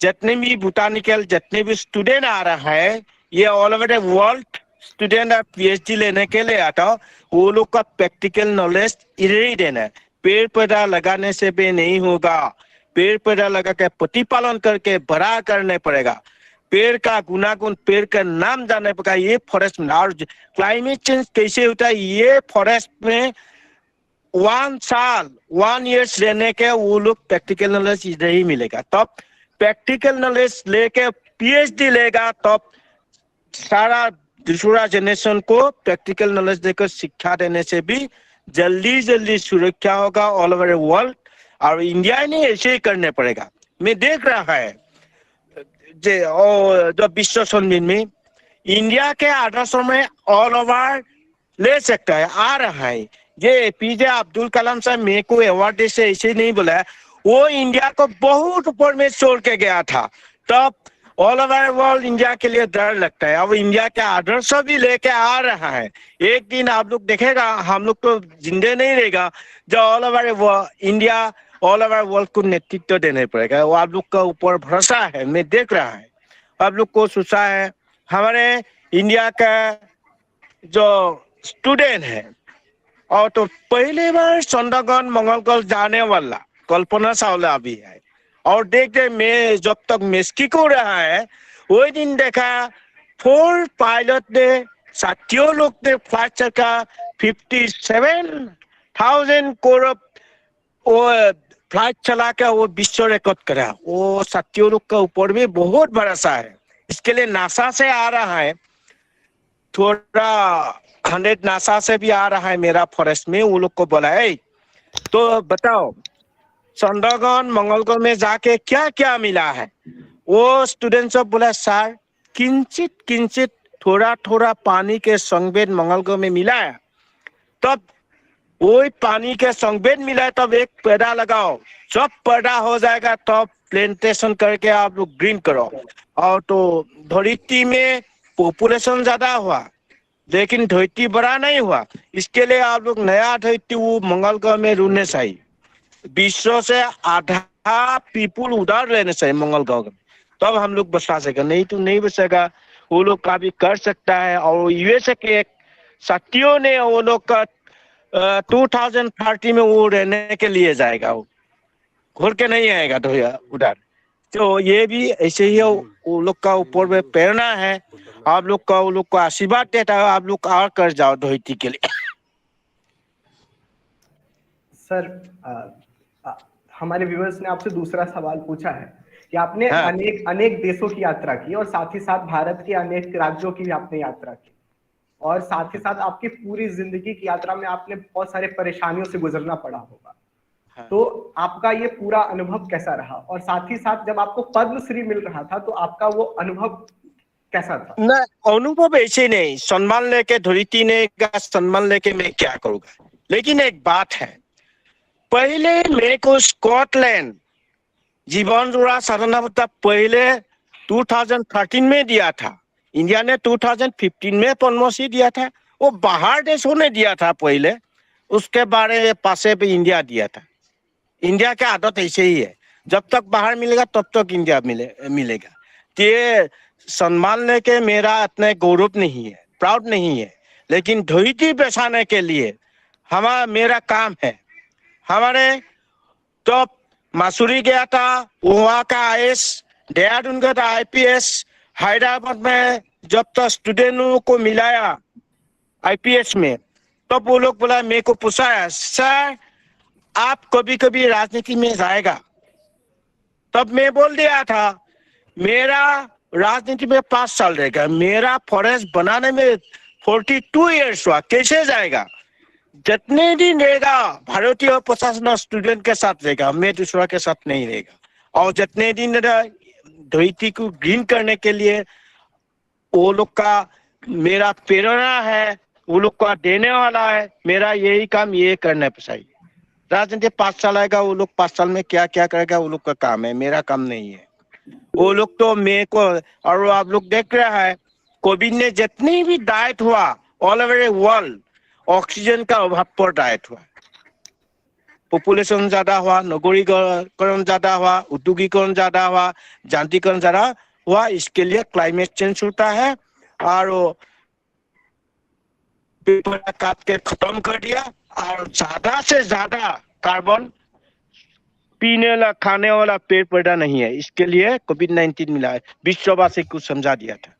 जितने भी बोटानिकल जितने भी स्टूडेंट आ रहा है, ये all over the world student PhD लेने के लिए आता हो, वो लोग का प्रैक्टिकल नॉलेज इधर ही देना है। पेड़ पौधा लगाने से भी नहीं होगा, पेड़ पौधा लगा के प्रतिपालन करके बड़ा करने पड़ेगा। पेड़ का गुनागुन, पेड़ का नाम जानने पड़ेगा। ये फॉरेस्ट में और क्लाइमेट चेंज कैसे होता है, ये फॉरेस्ट में 1 ईयर्स रहने के वो लोग प्रैक्टिकल नॉलेज इधर ही मिलेगा। तब प्रैक्टिकल नॉलेज लेके पीएचडी लेगा, तब सारा दूसरा जनरेशन को प्रैक्टिकल नॉलेज देकर शिक्षा देने से भी जल्दी जल्दी सुरक्षा होगा ऑल ओवर वर्ल्ड। और इंडिया ने ऐसे ही करने पड़ेगा। मैं देख रहा है जो विश्व सम्मेलन में इंडिया के आदर्शों में ऑल ओवर ले सकता है, आ रहा है। ये एपीजे अब्दुल कलाम साहब मेरे को अवार्ड दे से ऐसे नहीं बोला है, वो इंडिया को बहुत ऊपर में छोड़ के गया था। तब ऑल ओवर वर्ल्ड इंडिया के लिए डर लगता है। अब इंडिया के आदर्श भी लेके आ रहा है। एक दिन आप लोग देखेगा, हम लोग तो जिंदे नहीं रहेगा, जो all over India all over world को नेतृत्व देने पड़ेगा। वो आप लोग का ऊपर भरोसा है, मैं देख रहा है। आप लोग को सोचा है हमारे इंडिया का जो स्टूडेंट है, और तो पहले बार चंद्रग्रहण मंगल जाने वाला कल्पना चावला भी है। और देखते मैं जब तक मेक्सिको रहा है, वही दिन देखा 4 पायलट ने, साथियों लोग ने फ्लाइट चला 57,000 करोड़ वो फ्लाइट चला के वो विश्व रिकॉर्ड करा। वो साथियों लोग का ऊपर भी बहुत भरोसा है। इसके लिए नासा से आ रहा है, थोड़ा 100 नासा से भी आ रहा है मेरा फॉरेस्ट में। वो लोग को बोला है तो बताओ चंद्रग्रहण मंगलग्रह में जाके क्या क्या मिला है। वो स्टूडेंट सब बोला सर किंचित किंचित थोड़ा थोड़ा पानी के संवेद मंगलग्रह में मिला है। तब वही पानी के संवेद मिला है, तब एक पौधा लगाओ, जब पौधा हो जाएगा तब प्लांटेशन करके आप लोग ग्रीन करो। और तो धरती में पॉपुलेशन ज्यादा हुआ, लेकिन धरती बड़ा नहीं हुआ। इसके लिए आप लोग नया धरती वो मंगल ग्रह में ढूंढने चाहिए। विश्व से आधा पीपुल उधार लेने चाहिए मंगल ग्रह में, तब हम लोग बचा सकेगा, नहीं तो नहीं बचेगा। वो लोग का भी कर सकता है। और यूएसए के एक साथियों ने वो लोग का 2030 में वो रहने के लिए जाएगा, वो घूर के नहीं आएगा तो उधर। तो ये भी ऐसे ही वो लोग का ऊपर में प्रेरणा है। आप लोग का वो लोग को आशीर्वाद देता है, आप लोग और कर जाओ धोती के लिए। सर हमारे व्यूअर्स ने आपसे दूसरा सवाल पूछा है कि आपने हाँ। अनेक अनेक देशों की यात्रा की और साथ ही साथ भारत के अनेक राज्यों की भी आपने यात्रा की, और साथ ही साथ आपकी पूरी जिंदगी की यात्रा में आपने बहुत सारे परेशानियों से गुजरना पड़ा होगा। हाँ। तो आपका ये पूरा अनुभव कैसा रहा, और साथ ही साथ जब आपको पद्मश्री मिल रहा था तो आपका वो अनुभव कैसा था? ना, अनुभव ऐसे नहीं, सम्मान लेके धरती ने का सम्मान लेके मैं क्या करूंगा। लेकिन एक बात है, पहले मेरे को स्कॉटलैंड जीवन जुड़ा साधना पहले 2013 में दिया था। इंडिया ने 2015 में पद्मश्री दिया था। वो बाहर देशों ने दिया था पहले, उसके बारे में पासे पे इंडिया दिया था। इंडिया की आदत ऐसे ही है, जब तक बाहर मिलेगा तब तक इंडिया मिलेगा। तो ये सम्मान लेके मेरा इतना गौरव नहीं है, प्राउड नहीं है। लेकिन धरती बचाने के लिए मेरा काम है। हमारे तो मसूरी गया था, वहाँ का आईएएस, देहरादून का था आईपीएस, हैदराबाद में जब तक स्टूडेंटों को मिलाया आईपीएस में, तब वो लोग बोला, मेरे को पूछा है, सर आप कभी कभी राजनीति में जाएगा? तब मैं बोल दिया था, मेरा राजनीति में 5 साल रहेगा, मेरा फॉरेस्ट बनाने में 42 इयर्स हुआ, कैसे जाएगा? जितने दिन रहेगा भारतीय प्रशासन स्टूडेंट के साथ रहेगा, मैं दूसरा के साथ नहीं रहेगा। और जितने दिन धरती को ग्रीन करने के लिए वो लोग का मेरा प्रेरणा है, वो लोग का देने वाला है, मेरा यही काम ये करना चाहिए। राजनीति 5 साल आएगा, वो लोग 5 साल में क्या क्या करेगा वो लोग का काम है, मेरा काम नहीं है। वो लोग तो मेरे को, और आप लोग देख रहा है कोविड ने जितनी भी डाइट हुआ ऑल ओवर वर्ल्ड, ऑक्सीजन का अभाव पर डाइट हुआ। पॉपुलेशन ज्यादा हुआ, नगरीकरण ज्यादा हुआ, उद्योगीकरण ज्यादा हुआ, जांत्रिकरण ज्यादा हुआ। इसके लिए क्लाइमेट चेंज होता है। और पेड़ काट के खत्म कर दिया, और ज्यादा से ज्यादा कार्बन पीने वाला खाने वाला पेड़ पौधा नहीं है। इसके लिए कोविड-19 मिला है, विश्ववासी को समझा दिया था।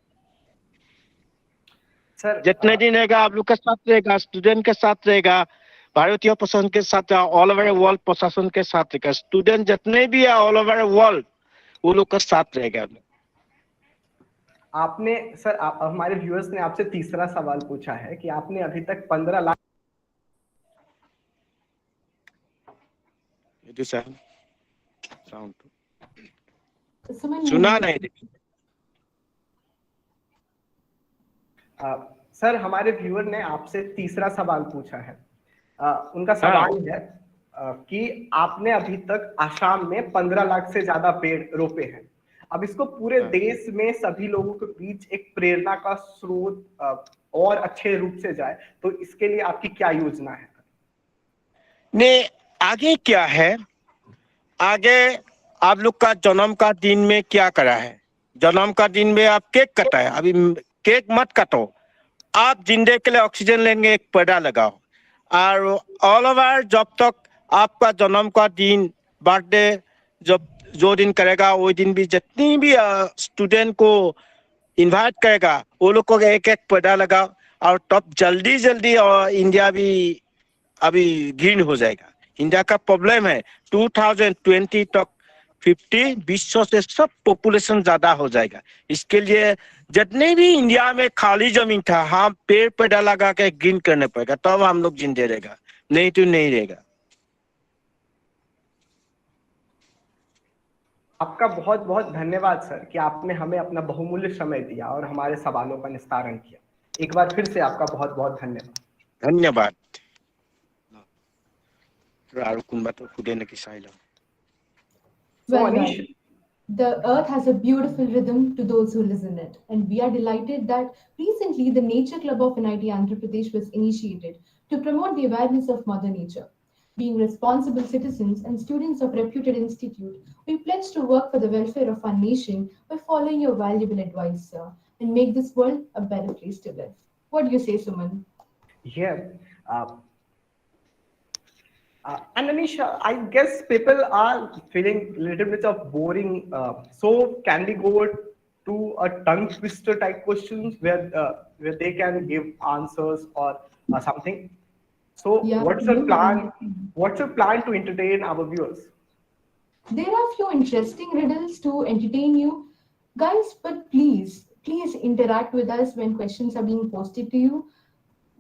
सर जितने दिन रहेगा आप लोग के साथ रहेगा, स्टूडेंट के साथ रहेगा, भारतीय प्रशासन के साथ, ऑल ओवर वर्ल्ड प्रशासन के साथ रहेगा। स्टूडेंट जितने भी है ऑल ओवर वर्ल्ड, वो लोग के साथ रहेगा। आपने सर हमारे व्यूअर्स ने आपसे तीसरा सवाल पूछा है कि आपने अभी तक 15 लाख सुना नहीं। सर हमारे व्यूअर ने आपसे तीसरा सवाल पूछा है। उनका सवाल है कि आपने अभी तक आसाम में 15 लाख से ज्यादा पेड़ रोपे हैं। अब इसको पूरे देश में सभी लोगों के बीच एक प्रेरणा का स्रोत और अच्छे रूप से जाए, तो इसके लिए आपकी क्या योजना है? ने आगे क्या है, आगे आप लोग का जन्म का दिन में क्या करा है? जन्म का दिन में आप केक कटा है, अभी केक मत काटो। आप जिंदगी के लिए ऑक्सीजन लेंगे, एक पौधा लगाओ। और ऑल ओवर जब तक आपका जन्म का दिन, बर्थडे जब जो दिन करेगा, वो दिन भी जितनी भी स्टूडेंट को इनवाइट करेगा, वो लोग को एक एक पौधा लगाओ। और तब जल्दी जल्दी इंडिया भी अभी ग्रीन हो जाएगा। इंडिया का प्रॉब्लम है 2020 तक 50 विश्व से सब पॉपुलेशन ज्यादा हो जाएगा। इसके लिए जितने भी इंडिया में खाली जमीन था, हम पेड़ पौधा लगा के ग्रीन करने पड़ेगा, तब हम लोग जिंदे रहेगा, नहीं तो नहीं रहेगा। आपका बहुत बहुत धन्यवाद सर कि आपने हमें अपना बहुमूल्य समय दिया और हमारे सवालों का निस्तारण किया। एक बार फिर से आपका बहुत बहुत धन्यवाद। धन्यवाद। So, Anish, The earth has a beautiful rhythm to those who listen it, and we are delighted that recently the Nature Club of NIT Andhra Pradesh was initiated to promote the awareness of Mother Nature. Being responsible citizens and students of reputed institute, we pledge to work for the welfare of our nation by following your valuable advice, sir, and make this world a better place to live. What do you say, Suman? Yeah. Uh, and Anisha, I guess people are feeling a little bit of boring. So can we go to a tongue twister type questions where they can give answers or something? So Yeah, what's your plan? What's your plan to entertain our viewers? there are few interesting riddles to entertain you, guys, but please interact with us when questions are being posted to you.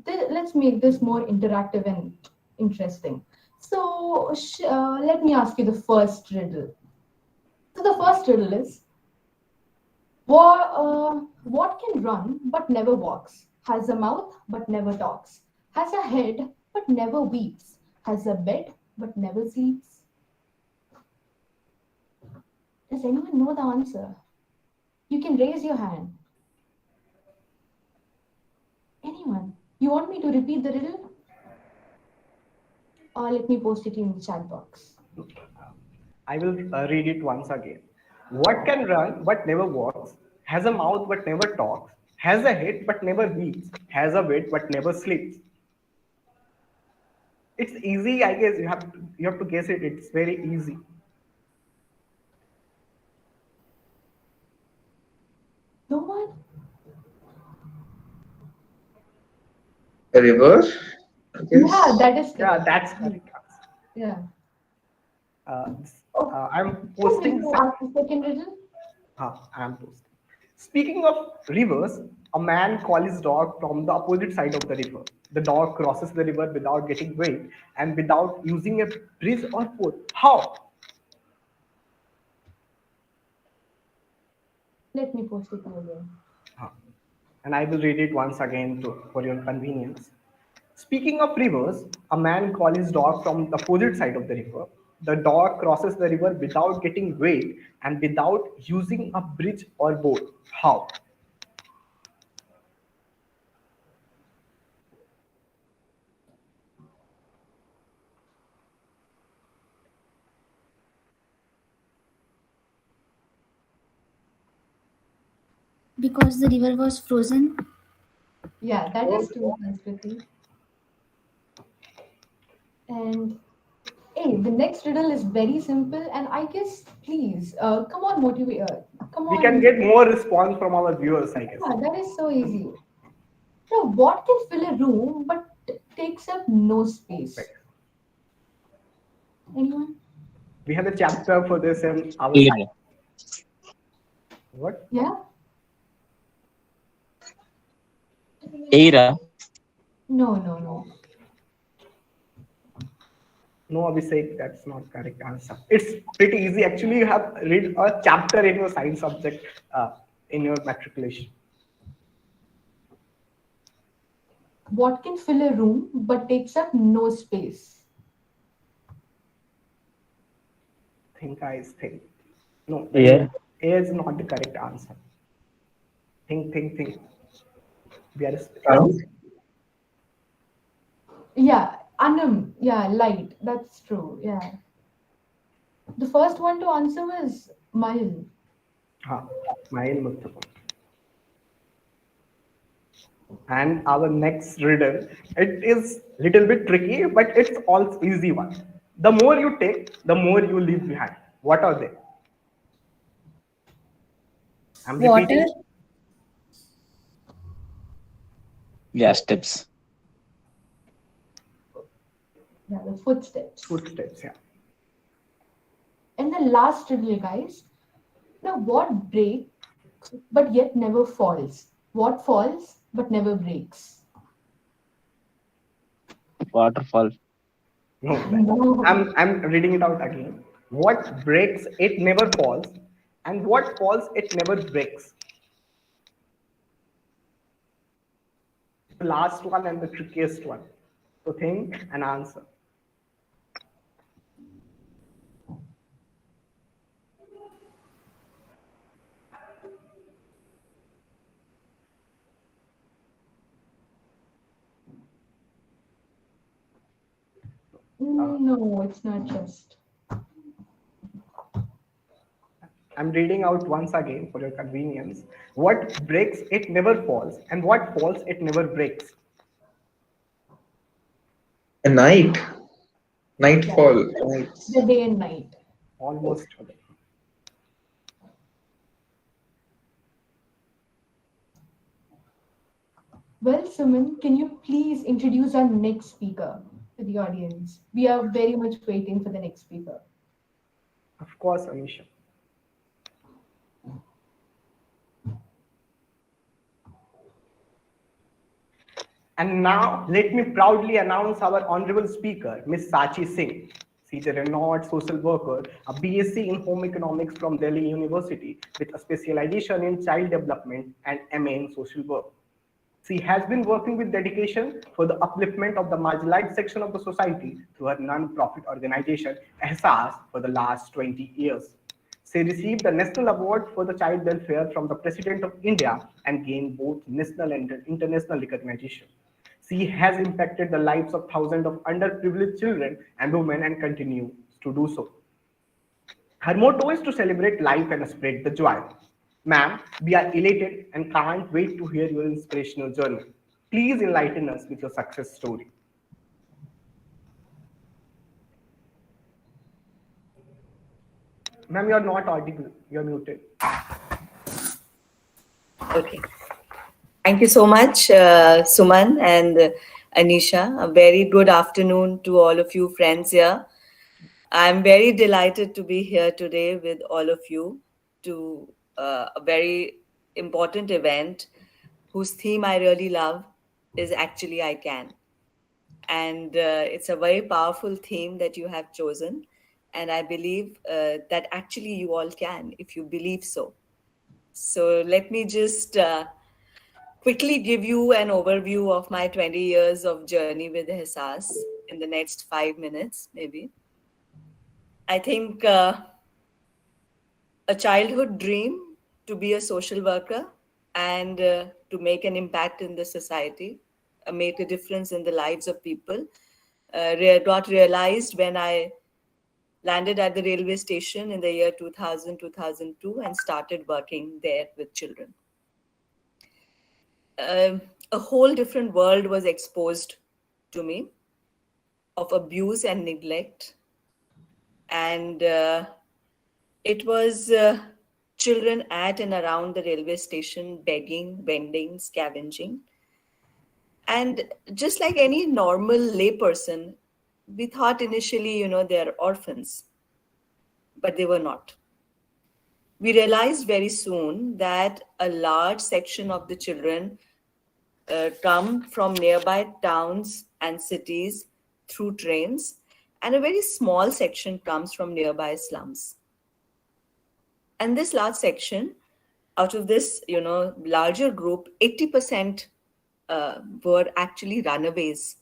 Let's make this more interactive and interesting. So, let me ask you the first riddle. So, the first riddle is what can run but never walks, has a mouth but never talks, has a head but never weeps, has a bed but never sleeps? Does anyone know the answer? You can raise your hand. Anyone? You want me to repeat the riddle? Or let me post it in the chat box. I will read it once again. What can run but never walks, has a mouth but never talks, has a head but never weeps, has a bed but never sleeps. It's easy, I guess. You have to guess it. It's very easy. No one? A river, I Yeah, guess. that is Yeah, correct. that's correct answer. Yeah. Uh, Oh, I'm can we posting. go ask the second riddle? I'm posting. Speaking of rivers, a man calls his dog from the opposite side of the river. The dog crosses the river without getting wet and without using a bridge or boat. How? Let me post it again. Huh. And I will read it once again for your convenience. Speaking of rivers, a man calls his dog from the opposite side of the river. The dog crosses the river without getting wet and without using a bridge or boat. How? Because the river was frozen. Yeah, that Oh, is true, Sanskriti. And hey, the next riddle is very simple, and I guess, please, come on, motivate, come we can on. get more response from our viewers, I guess. Yeah, that is so easy. Now, what can fill a room but takes up no Right. space? Anyone? We have a chapter for this in our site. Air. What? Yeah? Air. No, no, no. No, Abhishek, that's not correct answer. It's pretty easy. Actually, you have read a chapter in your science subject in your matriculation. What can fill a room but takes up no space? Think, guys, think. No, Air. A is not the correct answer. Think. We are Sound? Yeah, Anam. Yeah, light. That's true. Yeah. The first one to answer was Mayil. huh, mile Mustafa. And our next riddle, it is little bit tricky, but it's all easy one. The more you take, the more you leave behind. What are they? I'm Water. repeating. Gas tips. Yeah, the footsteps. Footsteps. Yeah. And the last riddle, guys. Now, what breaks but yet never falls? What falls but never breaks? Waterfall. No, No. I'm reading it out again. What breaks, it never falls, and what falls, it never breaks. The last one and the trickiest one. So think and answer. No, it's not just. I'm reading out once again for your convenience. What breaks it never falls, and what falls it never breaks. A night, Yeah, nightfall, nights. the day and night. Almost. Well, Suman, can you please introduce our next speaker to the audience? We are very much waiting for the next speaker. Of course, Anisha. And now, let me proudly announce our honorable speaker, Ms. Sachi Singh. She is a renowned social worker, a BSc in Home Economics from Delhi University, with a specialization in child development and MA in social work. She has been working with dedication for the upliftment of the marginalized section of the society through her non-profit organization, Ehsaas, for the last 20 years. She received the National Award for the Child Welfare from the President of India and gained both national and international recognition. She has impacted the lives of thousands of underprivileged children and women and continues to do so. Her motto is to celebrate life and spread the joy. Ma'am, we are elated and can't wait to hear your inspirational journey. Please enlighten us with your success story. Ma'am, you're not audible. You're muted. Okay. Thank you so much, Suman and Anisha. A very good afternoon to all of you friends here. I'm very delighted to be here today with all of you to a very important event whose theme I really love is Actually I Can. And it's a very powerful theme that you have chosen. And I believe that actually you all can if you believe so. So let me just quickly give you an overview of my 20 years of journey with Hisas in the next 5 minutes, maybe. I think a childhood dream to be a social worker and to make an impact in the society, make a difference in the lives of people, got realized when I landed at the railway station in the year 2000, 2002 and started working there with children. A whole different world was exposed to me of abuse and neglect. And it was children at and around the railway station begging, bending, scavenging. And just like any normal layperson, we thought initially, they're orphans, but they were not. We realized very soon that a large section of the children come from nearby towns and cities through trains, and a very small section comes from nearby slums. And this large section, out of this, larger group, 80% were actually runaways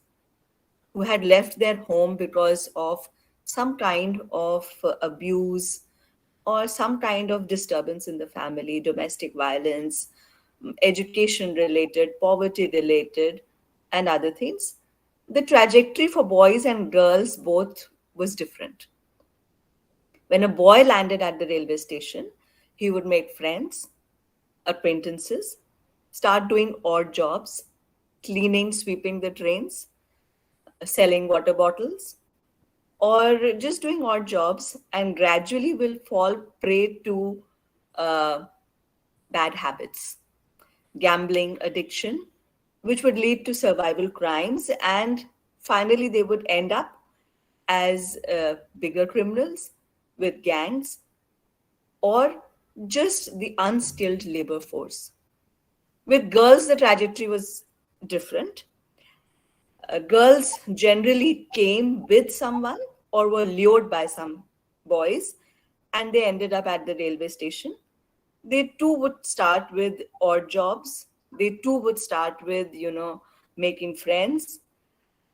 who had left their home because of some kind of abuse or some kind of disturbance in the family, domestic violence, education related, poverty related, and other things. The trajectory for boys and girls both was different. When a boy landed at the railway station, he would make friends, acquaintances, start doing odd jobs, cleaning, sweeping the trains, selling water bottles, or just doing odd jobs, and gradually will fall prey to bad habits, gambling addiction, which would lead to survival crimes, and finally they would end up as bigger criminals with gangs or just the unskilled labor force. With girls, the trajectory was different. Girls generally came with someone or were lured by some boys, and they ended up at the railway station. They too would start with odd jobs. They too would start with, making friends.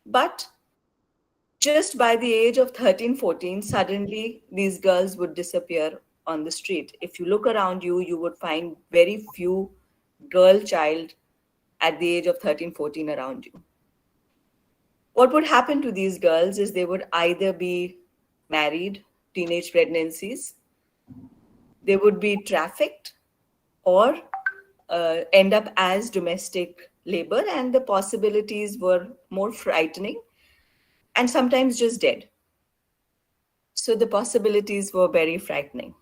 But just by the age of 13, 14, suddenly these girls would disappear on the street. If you look around you, you would find very few girl child at the age of 13, 14 around you. What would happen to these girls is they would either be married, teenage pregnancies, they would be trafficked, or end up as domestic labor, and the possibilities were more frightening and sometimes just dead. So the possibilities were very frightening.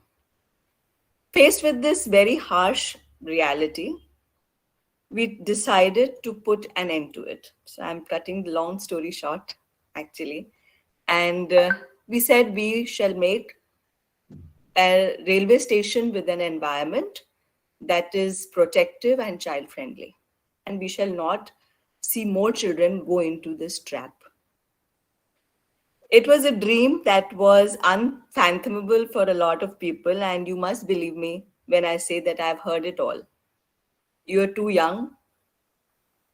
Faced with this very harsh reality, we decided to put an end to it. So I'm cutting the long story short, actually. And we said we shall make a railway station with an environment that is protective and child friendly. And we shall not see more children go into this trap. It was a dream that was unfathomable for a lot of people, and you must believe me when I say that I've heard it all. You're too young.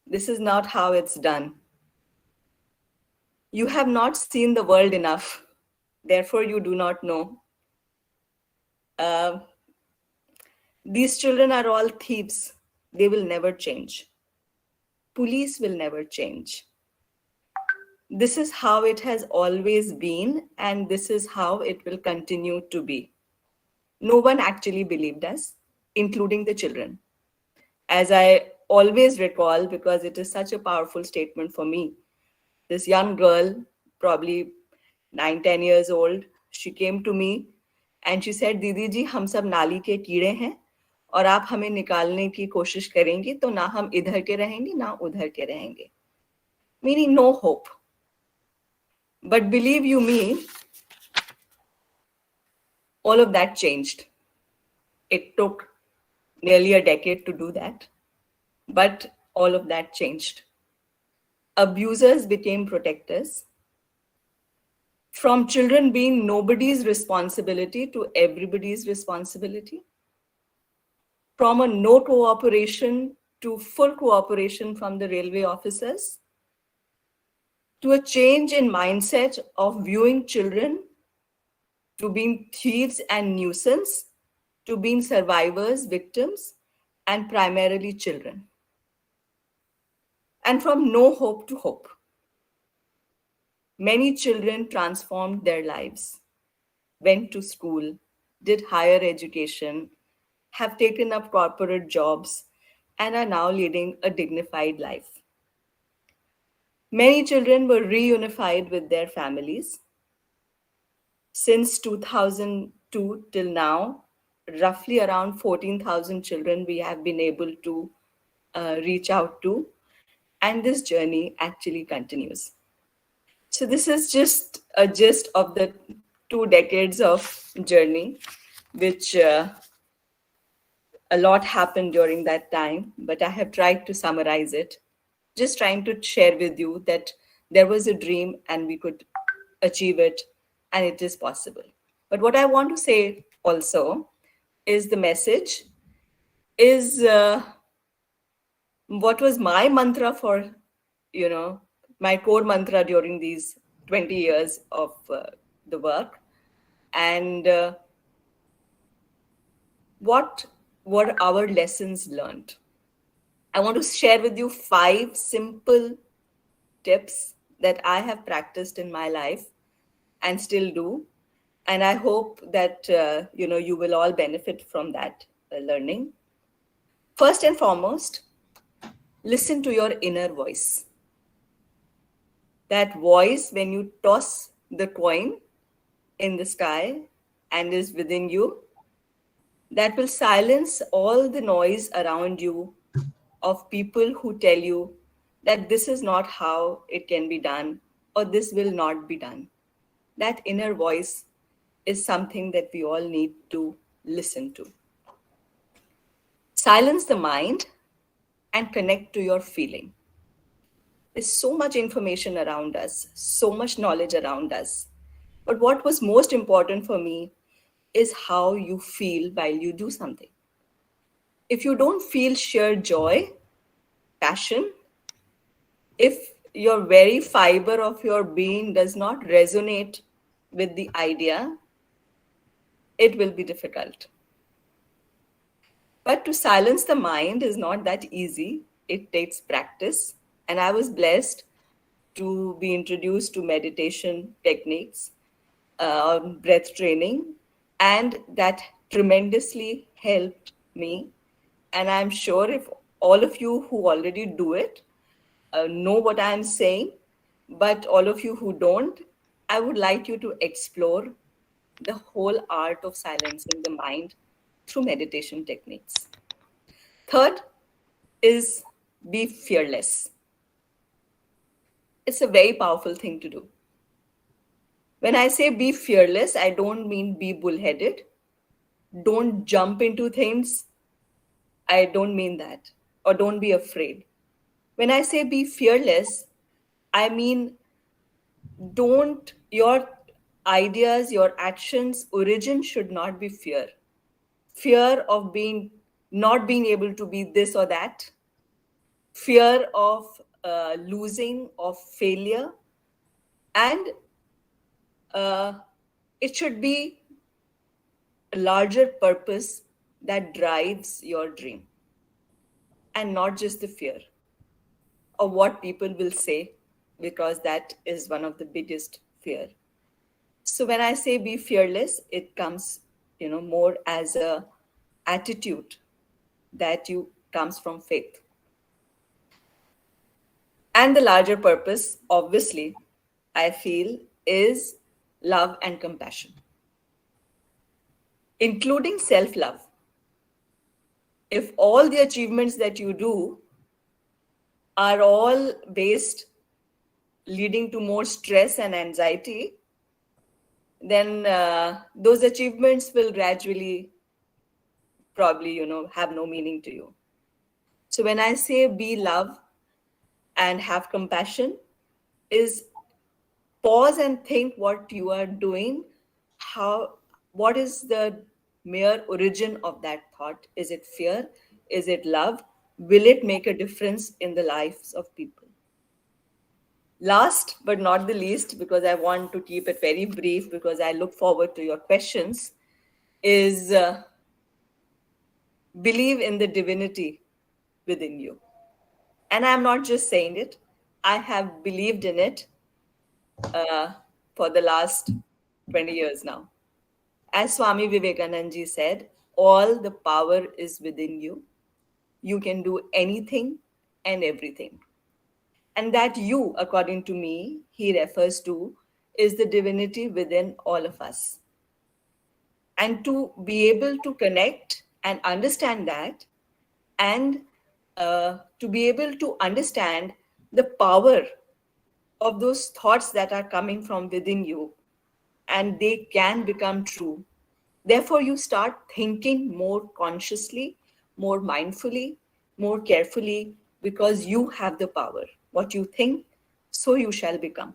This is not how it's done. You have not seen the world enough. Therefore, you do not know. These children are all thieves. They will never change. Police will never change. This is how it has always been, and this is how it will continue to be. No one actually believed us, including the children. As I always recall, because it is such a powerful statement for me, this young girl, probably 9-10 years old, she came to me and she said, दीदी जी हम सब नाली के कीड़े हैं और आप हमें निकालने की कोशिश करेंगी तो ना हम इधर के रहेंगे ना उधर के रहेंगे. Meaning no hope. But believe you me, all of that changed. It took nearly a decade to do that, but all of that changed. Abusers became protectors. From children being nobody's responsibility to everybody's responsibility. From a no cooperation to full cooperation from the railway officers. To a change in mindset of viewing children to being thieves and nuisance, to being survivors, victims, and primarily children. And from no hope to hope. Many children transformed their lives, went to school, did higher education, have taken up corporate jobs, and are now leading a dignified life. Many children were reunified with their families. Since 2002 till now, roughly around 14,000 children we have been able to reach out to, and this journey actually continues. So this is just a gist of the 2 decades of journey, which a lot happened during that time, but I have tried to summarize it, just trying to share with you that there was a dream and we could achieve it, and it is possible. But what I want to say also is the message is what was my mantra for, my core mantra during these 20 years of the work, and what were our lessons learned. I want to share with you 5 simple tips that I have practiced in my life and still do. And I hope that, you will all benefit from that learning. First and foremost, listen to your inner voice. That voice when you toss the coin in the sky and is within you, that will silence all the noise around you of people who tell you that this is not how it can be done or this will not be done. That inner voice is something that we all need to listen to. Silence the mind and connect to your feeling. There's so much information around us, so much knowledge around us. But what was most important for me is how you feel while you do something. If you don't feel sheer joy, passion, if your very fiber of your being does not resonate with the idea, it will be difficult. But to silence the mind is not that easy. It takes practice. And I was blessed to be introduced to meditation techniques, breath training, and that tremendously helped me. And I'm sure if all of you who already do it know what I'm saying, but all of you who don't, I would like you to explore the whole art of silencing the mind through meditation techniques. Third is be fearless. It's a very powerful thing to do. When I say be fearless, I don't mean be bullheaded. Don't jump into things. I don't mean that. Or don't be afraid. When I say be fearless, I mean don't, your ideas, your actions, origin should not be fear. Fear of not being able to be this or that. Fear of losing, of failure. And it should be a larger purpose that drives your dream, and not just the fear of what people will say, because that is one of the biggest fear. So when I say be fearless, it comes, more as a attitude that you comes from faith. And the larger purpose, obviously, I feel, is love and compassion, including self-love. If all the achievements that you do are all based leading to more stress and anxiety, then those achievements will gradually probably, have no meaning to you. So when I say be love and have compassion, is pause and think what you are doing. What is the mere origin of that thought? Is it fear? Is it love? Will it make a difference in the lives of people? Last but not the least, because I want to keep it very brief because I look forward to your questions, is believe in the divinity within you. And I'm not just saying it. I have believed in it for the last 20 years now. As Swami Vivekananda ji said, all the power is within you. You can do anything and everything. And that you, according to me, he refers to, is the divinity within all of us. And to be able to connect and understand that, and to be able to understand the power of those thoughts that are coming from within you, and they can become true. Therefore, you start thinking more consciously, more mindfully, more carefully, because you have the power. What you think, so you shall become.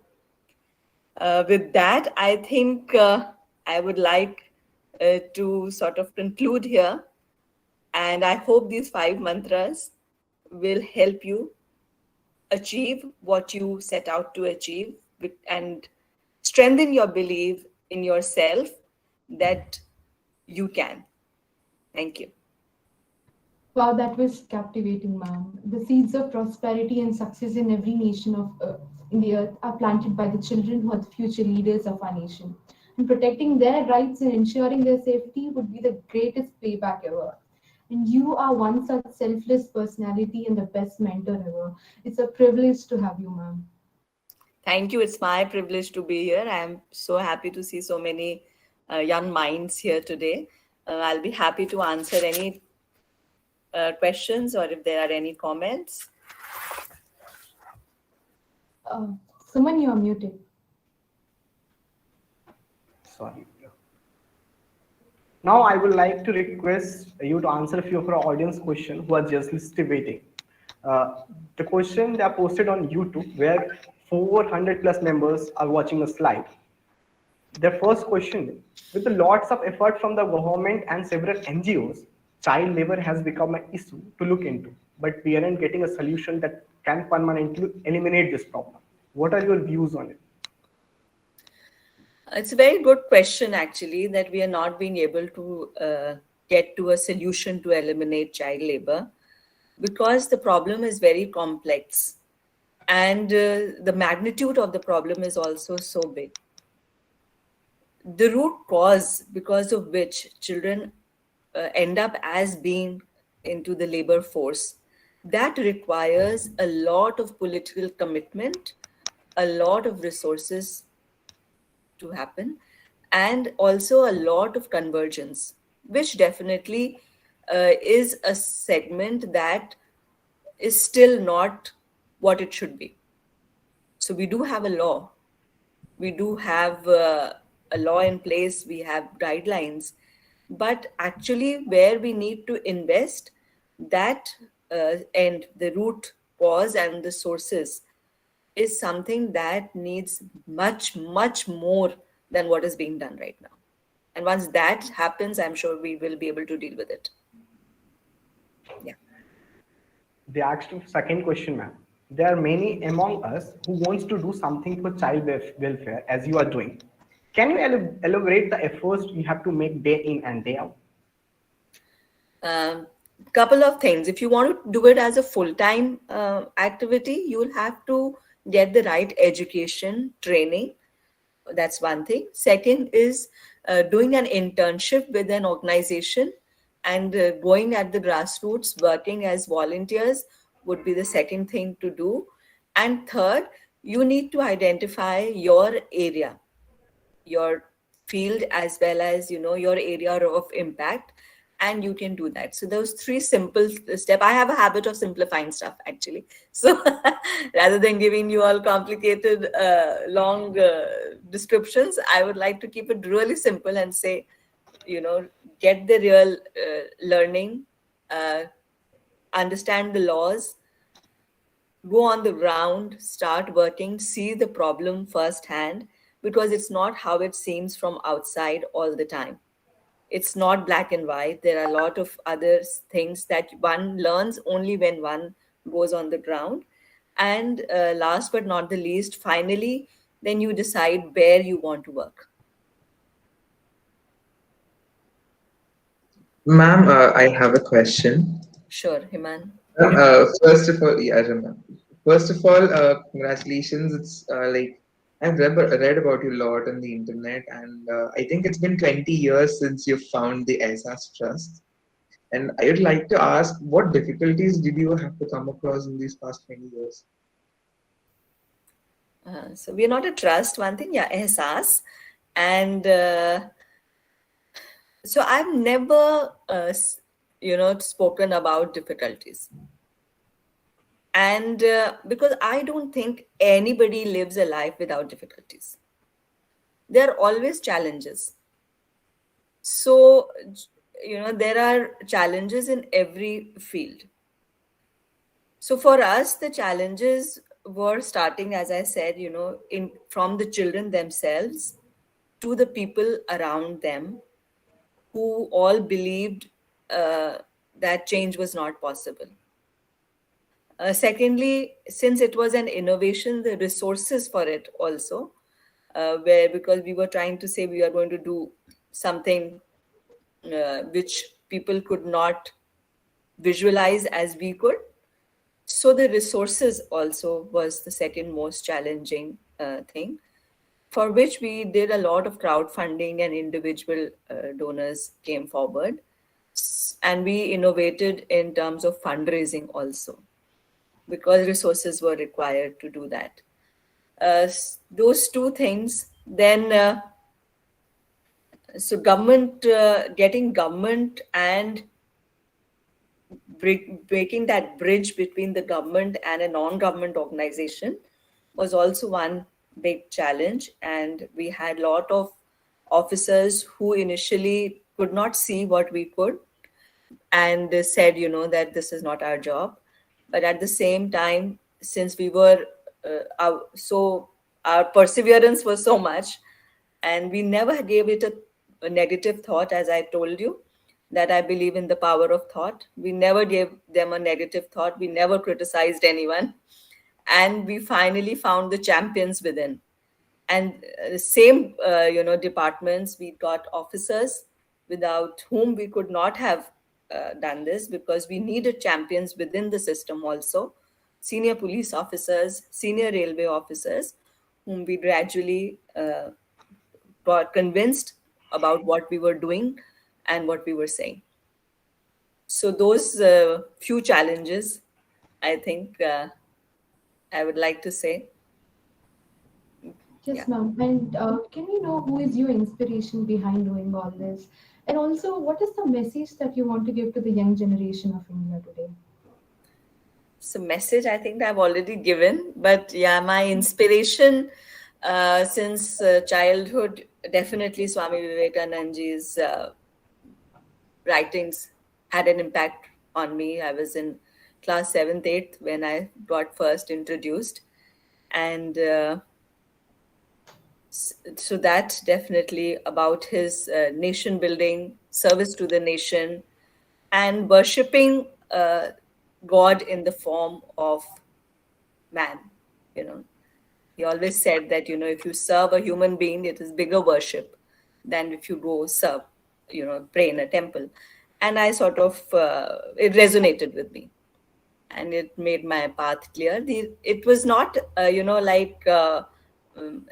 With that, I think I would like to sort of conclude here. And I hope these 5 mantras will help you achieve what you set out to achieve, and strengthen your belief in yourself that you can. Thank you. Wow, that was captivating, ma'am. The seeds of prosperity and success in every nation in the earth are planted by the children who are the future leaders of our nation. And protecting their rights and ensuring their safety would be the greatest payback ever. And you are one such selfless personality and the best mentor ever. It's a privilege to have you, ma'am. Thank you. It's my privilege to be here. I'm so happy to see so many young minds here today. I'll be happy to answer any questions, or if there are any comments. Suman, you are muted. Sorry. Now I would like to request you to answer a few of our audience questions who are just waiting. The question they are posted on YouTube, where 400 plus members are watching us live. Their first question: with the lots of effort from the government and several NGOs, child labor has become an issue to look into, but we aren't getting a solution that can permanently eliminate this problem. What are your views on it? It's a very good question, actually, that we are not being able to get to a solution to eliminate child labor, because the problem is very complex. And the magnitude of the problem is also so big. The root cause because of which children end up as being into the labor force, that requires a lot of political commitment, a lot of resources to happen, and also a lot of convergence, which definitely is a segment that is still not what it should be. So we do have a law, we do have a law in place, we have guidelines, but actually where we need to invest, that and the root cause and the sources is something that needs much, much more than what is being done right now. And once that happens, I'm sure we will be able to deal with it. Yeah. They asked a second question, ma'am. There are many among us who wants to do something for child welfare as you are doing. Can you elaborate the efforts you have to make day in and day out? Couple of things. If you want to do it as a full-time activity, you will have to get the right education, training. That's one thing. Second is doing an internship with an organization and going at the grassroots, working as volunteers would be the second thing to do. And third, you need to identify your area, your field, as well as your area of impact, and you can do that. So those three simple steps. I have a habit of simplifying stuff, actually. So rather than giving you all complicated long descriptions, I would like to keep it really simple and say, get the real learning, understand the laws, go on the ground, start working, see the problem firsthand, because it's not how it seems from outside all the time. It's not black and white. There are a lot of other things that one learns only when one goes on the ground. And last but not the least, finally, then you decide where you want to work. Ma'am, I have a question. Sure, Himan. First of all, yeah, ma'am. First of all, congratulations. It's like I've read about you a lot on the internet, and I think it's been 20 years since you found the ESAS Trust. And I would like to ask, what difficulties did you have to come across in these past 20 years? So we're not a trust, one thing, yeah, ehsas. And so I've never, spoken about difficulties. And because I don't think anybody lives a life without difficulties. There are always challenges. So, there are challenges in every field. So for us, the challenges were starting, as I said, from the children themselves to the people around them who all believed that change was not possible. Secondly, since it was an innovation, the resources for it also, because we were trying to say we are going to do something which people could not visualize as we could. So the resources also was the second most challenging thing, for which we did a lot of crowdfunding and individual donors came forward. And we innovated in terms of fundraising also, because resources were required to do that. Those two things. Then, so government, getting government and breaking that bridge between the government and a non-government organization was also one big challenge. And we had a lot of officers who initially could not see what we could and said, that this is not our job. But at the same time, since we were, our perseverance was so much, and we never gave it a negative thought, as I told you, that I believe in the power of thought. We never gave them a negative thought. We never criticized anyone. And we finally found the champions within. And the same, departments, we got officers without whom we could not have done this, because we needed champions within the system also. senior police officers, senior railway officers, whom we gradually got convinced about what we were doing and what we were saying. So those few challenges, I think I would like to say. Yes, Yeah. ma'am. And can we know who is your inspiration behind doing all this? And also, what is the message that you want to give to the young generation of India today? So message I think I've already given, but yeah, my inspiration since childhood, definitely Swami Vivekananda's writings had an impact on me. I was in class 7th, 8th when I got first introduced. And so that definitely about his nation building, service to the nation, and worshipping God in the form of man. You know, he always said that, if you serve a human being, it is bigger worship than if you go serve, pray in a temple. And I sort of, it resonated with me and it made my path clear. It was not,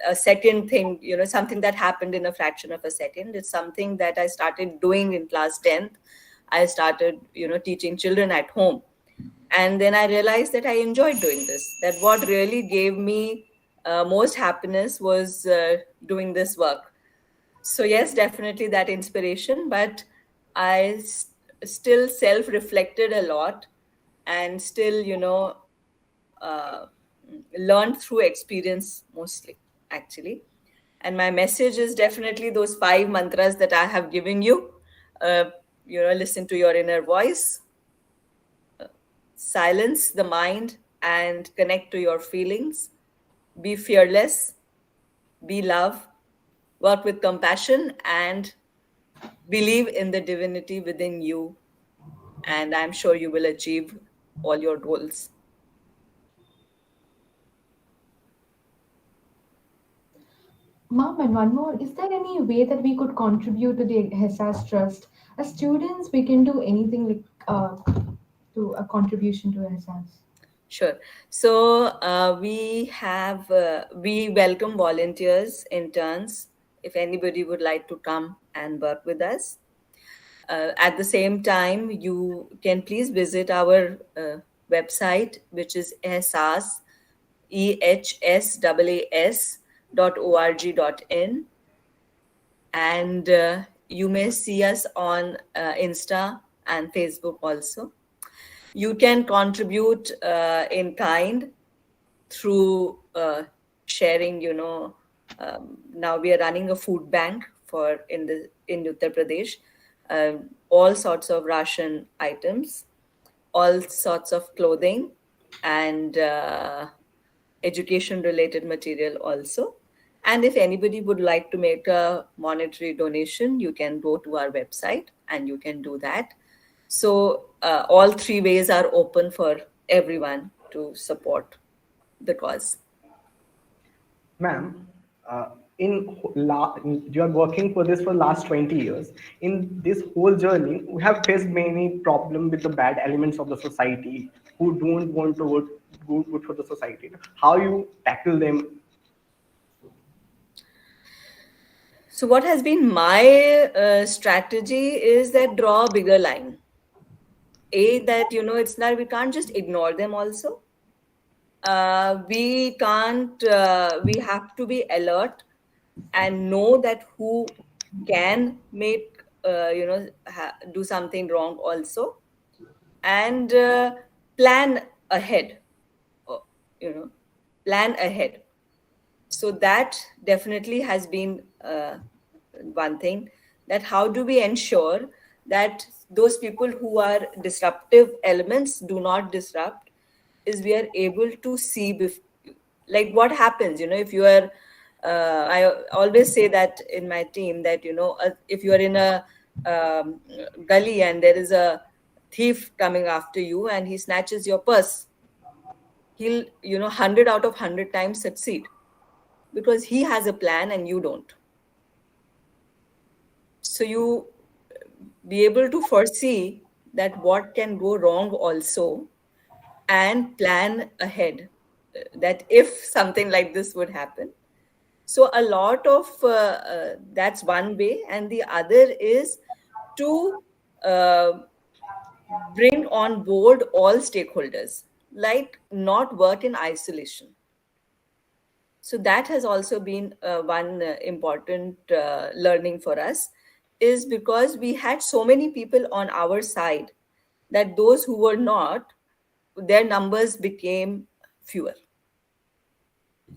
a second thing, something that happened in a fraction of a second. It's something that I started doing in class 10th. I started, teaching children at home. And then I realized that I enjoyed doing this, that what really gave me most happiness was doing this work. So yes, definitely that inspiration, but I still self-reflected a lot and still, uh, learned through experience mostly, actually. And my message is definitely those 5 mantras that I have given you. Uh, listen to your inner voice, silence the mind and connect to your feelings, be fearless, be love, work with compassion, and believe in the divinity within you. And I'm sure you will achieve all your goals. Mom, and one more, is there any way that we could contribute to the HESAS Trust? As students, we can do anything like to a contribution to HESAS. Sure. So we welcome volunteers, interns, if anybody would like to come and work with us. At the same time, you can please visit our website, which is ehsas, ehsaas.org.in. And you may see us on Insta and Facebook also. You can contribute in kind through sharing, now we are running a food bank in Uttar Pradesh, all sorts of ration items, all sorts of clothing, and education related material also. And if anybody would like to make a monetary donation, you can go to our website and you can do that. So all three ways are open for everyone to support the cause. Ma'am, you are working for this for last 20 years. In this whole journey, we have faced many problems with the bad elements of the society who don't want to work good for the society. How you tackle them? So what has been my strategy is that draw a bigger line. That, it's not, we can't just ignore them also. We can't, we have to be alert and know that who can make, do something wrong also. And plan ahead, uh, you know, plan ahead. So that definitely has been one thing, that how do we ensure that those people who are disruptive elements do not disrupt, is we are able to see like what happens, if you are I always say that in my team that, if you are in a gully and there is a thief coming after you and he snatches your purse, he'll 100 out of 100 times succeed, because he has a plan and you don't. So you be able to foresee that what can go wrong also, and plan ahead that if something like this would happen. So a lot of that's one way, and the other is to bring on board all stakeholders, like not work in isolation. So that has also been one important learning for us, is because we had so many people on our side that those who were not, their numbers became fewer.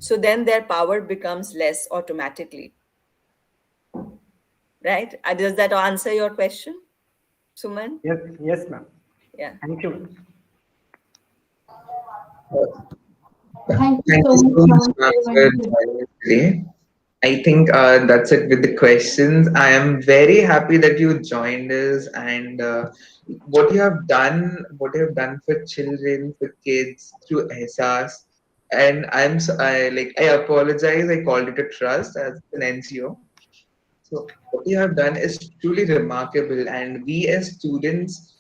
So then their power becomes less automatically, right? Does that answer your question, Suman? Yes, yes, ma'am. Yeah. Thank you. Thank you Thank so you much, so much, ma'am, ma'am, for for inviting. joining us today. I think that's it with the questions. I am very happy that you joined us, and what you have done for children, for kids through ESAS. And I apologize. I called it a trust as an NGO. So what you have done is truly remarkable, and we as students,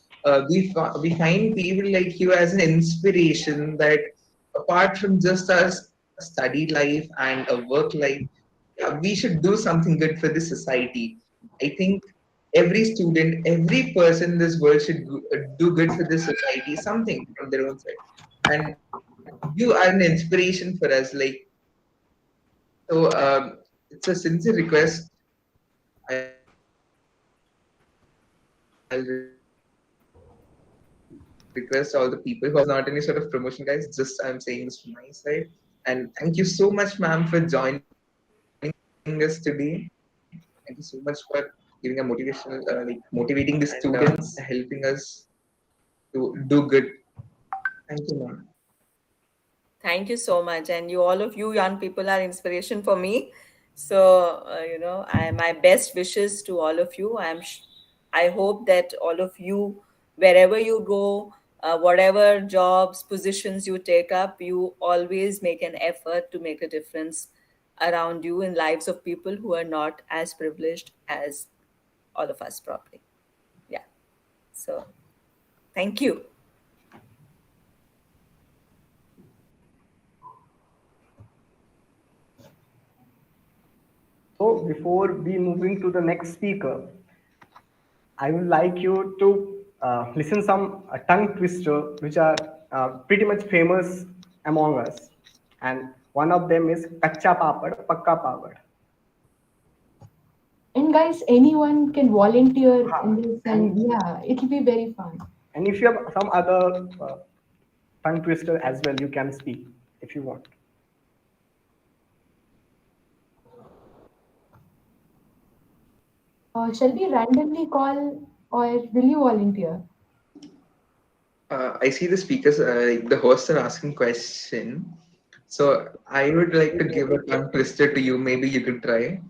we find people like you as an inspiration. That apart from just our study life and a work life, yeah, we should do something good for the society. I think every student, every person in this world should do good for the society, something from their own side. And you are an inspiration for us. It's a sincere request. I'll request all the people who are not any sort of promotion, guys. Just I'm saying this from my side. And thank you so much, ma'am, for joining us today. Thank you so much for giving a motivational, motivating the students, helping us to do good. Thank you, ma'am. Thank you so much. And you, all of you young people, are inspiration for me. So, my best wishes to all of you. I hope that all of you, wherever you go, whatever jobs, positions you take up, you always make an effort to make a difference around you in lives of people who are not as privileged as all of us, probably. Yeah. So, thank you. So before we moving to the next speaker, I would like you to listen some tongue twister, which are pretty much famous among us, and one of them is "Kacha papad, pakka papad." And guys, anyone can volunteer Ha. in this, and yeah, it'll be very fun. And if you have some other tongue twister as well, you can speak if you want. Shall we randomly call, or will you volunteer? I see the speakers, the hosts are asking question. So I would like to give a tongue twister to you. Maybe you could try.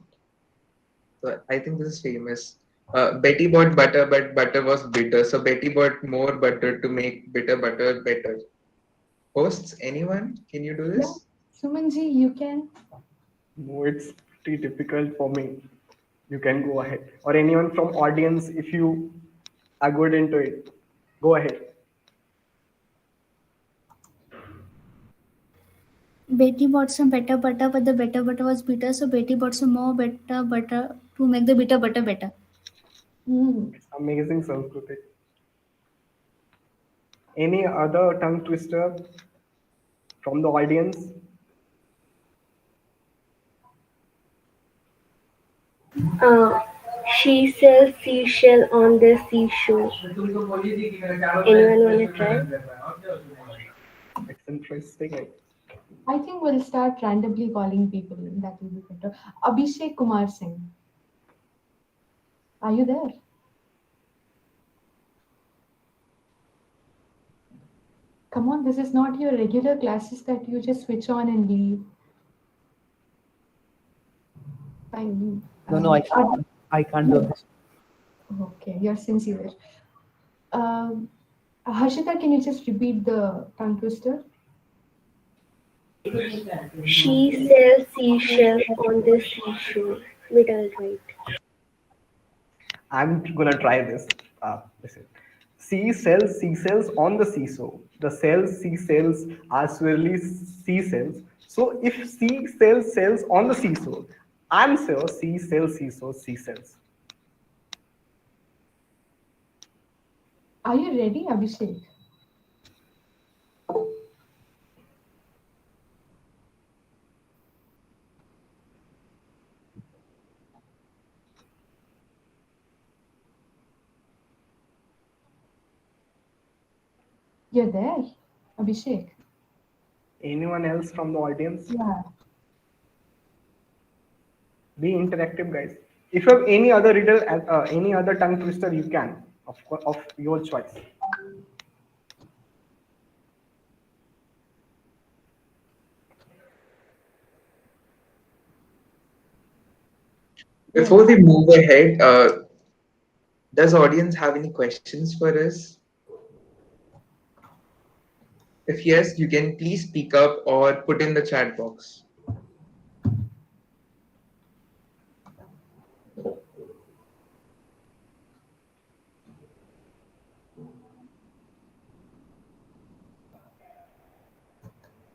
So I think this is famous. Betty bought butter, but butter was bitter. So Betty bought more butter to make bitter butter better. Hosts, anyone? Can you do Yeah, this? Sumanji, you can. No, it's pretty difficult for me. You can go ahead, or anyone from audience if you are good into it. Go ahead. Betty bought some better butter, but the better butter was bitter, so Betty bought some more better butter to make the bitter butter better. Hmm. It's amazing, Sanskrit. Any other tongue twister from the audience? Uh, she sells seashell on the seashore. Anyone wanna try? It's interesting. I think we'll start randomly calling people. That will be better. Abhishek Kumar Singh, are you there? Come on, this is not your regular classes that you just switch on and leave. Fine. No, no, I can't do this. Okay, you're sincere. Um, Harshita, can you just repeat the tongue twister? She sells seashell on the seashore. Middle right. I'm gonna try this. Listen. Sea cells on the seesaw. The sea cells are swirly sea cells. So if cells on the seesaw, answer seesaw, sea cells. Are you ready, Abhishek? You're there, Abhishek. Anyone else from the audience? Yeah. Be interactive, guys. If you have any other riddle, any other tongue twister, you can, of your choice. Before we move ahead, does audience have any questions for us? If yes, you can please speak up or put in the chat box.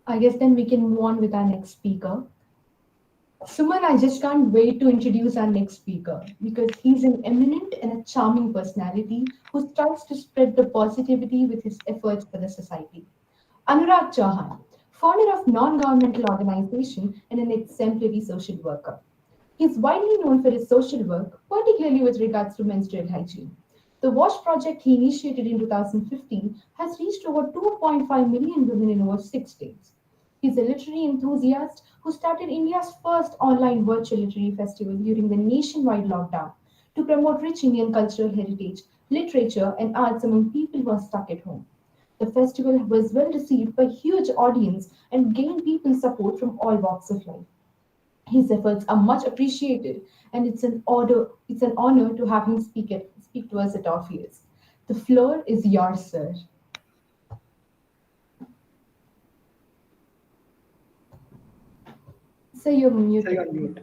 I guess then we can move on with our next speaker. Suman, I just can't wait to introduce our next speaker because he's an eminent and a charming personality who strives to spread the positivity with his efforts for the society. Anurag Chauhan, founder of non-governmental organization and an exemplary social worker. He is widely known for his social work, particularly with regards to menstrual hygiene. The WASH project he initiated in 2015 has reached over 2.5 million women in over 6 states. He is a literary enthusiast who started India's first online virtual literary festival during the nationwide lockdown to promote rich Indian cultural heritage, literature, and arts among people who are stuck at home. The festival was well received by a huge audience and gained people's support from all walks of life. His efforts are much appreciated, and it's an honor to have him speak to us at Orpheus. The floor is yours, sir. Sir, you're Say muted. on mute.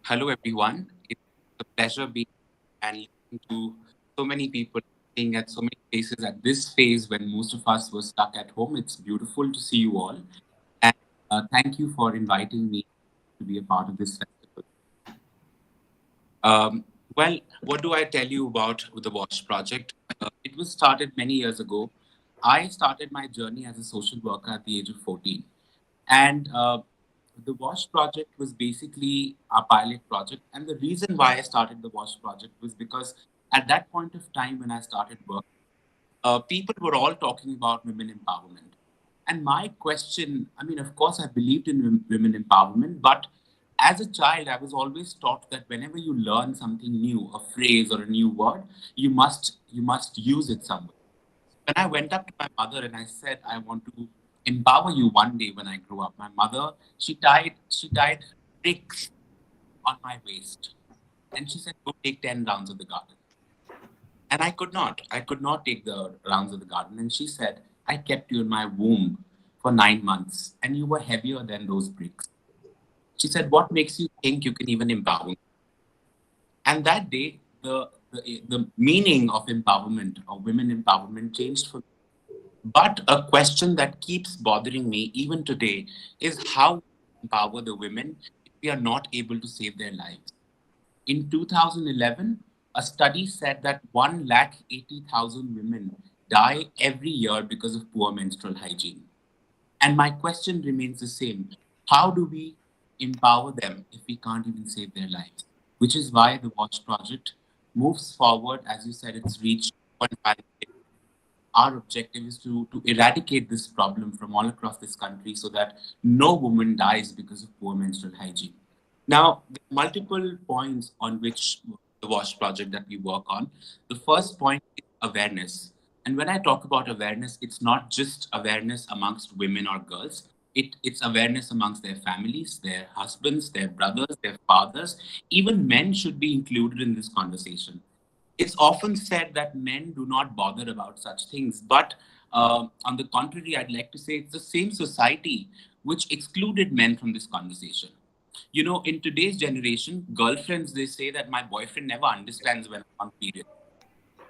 Hello, everyone. It's a pleasure being and listening to so many people being at so many places at this phase when most of us were stuck at home. It's beautiful to see you all. And thank you for inviting me to be a part of this festival. Well, what do I tell you about the WASH project? It was started many years ago. I started my journey as a social worker at the age of 14. And the WASH project was basically a pilot project. And the reason why I started the WASH project was because at that point of time when I started work, people were all talking about women empowerment. And my question, I mean, of course, I believed in women empowerment, but as a child, I was always taught that whenever you learn something new, a phrase or a new word, you must use it somewhere. When I went up to my mother and I said, I want to empower you one day when I grow up, my mother, she tied bricks on my waist. And she said, go take 10 rounds of the garden. And I could not. I could not take the rounds of the garden. And she said, I kept you in my womb for 9 months and you were heavier than those bricks. She said, what makes you think you can even empower me? And that day, the meaning of empowerment, of women empowerment, changed for me. But a question that keeps bothering me even today is how we empower the women if we are not able to save their lives. In 2011, a study said that 180,000 women die every year because of poor menstrual hygiene. And my question remains the same. How do we empower them if we can't even save their lives? Which is why the Watch Project moves forward. As you said, it's reached 1.5 million. Our objective is to eradicate this problem from all across this country so that no woman dies because of poor menstrual hygiene. Now, there are multiple points on which the WASH project that we work on. The first point is awareness. And when I talk about awareness, it's not just awareness amongst women or girls. It's awareness amongst their families, their husbands, their brothers, their fathers. Even men should be included in this conversation. It's often said that men do not bother about such things, but on the contrary, I'd like to say it's the same society which excluded men from this conversation. In today's generation, girlfriends, they say that my boyfriend never understands when I'm on period.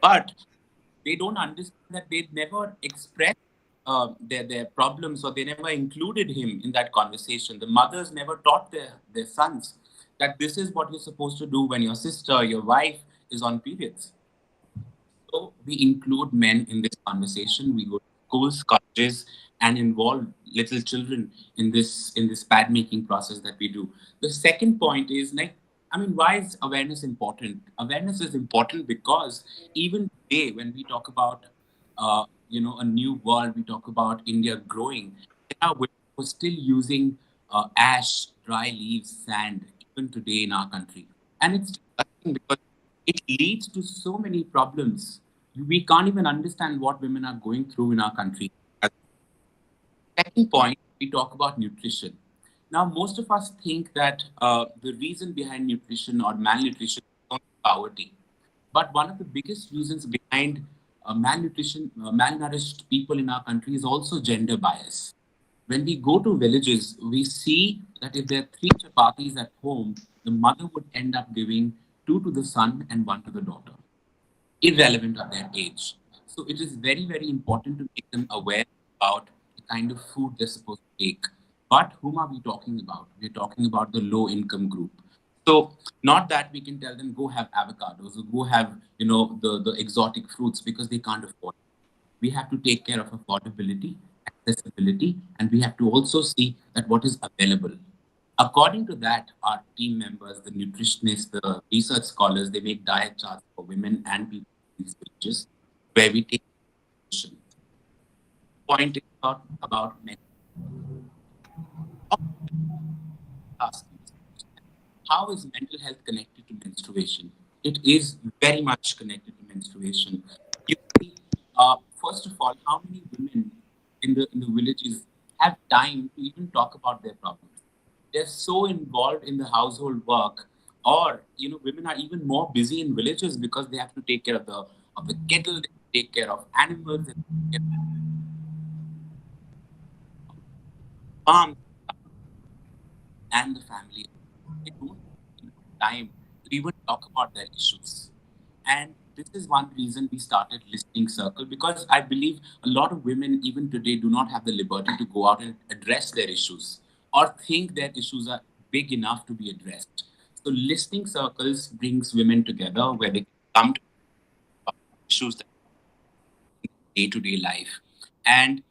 But they don't understand that they never expressed their problems, or they never included him in that conversation. The mothers never taught their sons that this is what you're supposed to do when your sister, your wife is on periods. So we include men in this conversation. We go to schools, colleges, and involve little children in this pad making process that we do. The second point is like, I mean, why is awareness important? Awareness is important because even today, when we talk about a new world, we talk about India growing. There are women who are still using ash, dry leaves, sand, even today in our country, and it's disgusting because it leads to so many problems. We can't even understand what women are going through in our country. Second point, we talk about nutrition. Now, most of us think that the reason behind nutrition or malnutrition is only poverty. But one of the biggest reasons behind malnutrition, malnourished people in our country is also gender bias. When we go to villages, we see that if there are three chapatis at home, the mother would end up giving two to the son and one to the daughter, irrelevant of their age. So it is very, very important to make them aware about the kind of food they're supposed to take. But whom are we talking about? We're talking about the low income group. So not that we can tell them go have avocados or go have the exotic fruits because they can't afford it. We have to take care of affordability, accessibility, and we have to also see that what is available. According to that, our team members, the nutritionists, the research scholars, they make diet charts for women and people in these villages where we take nutrition. Point is about men. Asking this question, how is mental health connected to menstruation? It is very much connected to menstruation. You see, first of all, how many women in the villages have time to even talk about their problems? They're so involved in the household work, or women are even more busy in villages because they have to take care of the kettle, they take care of animals, they take care of farms and the family. They don't have enough time to even talk about their issues. And this is one reason we started Listening Circle, because I believe a lot of women, even today, do not have the liberty to go out and address their issues or think their issues are big enough to be addressed. So, Listening Circles brings women together where they can come to issues that day-to-day life. And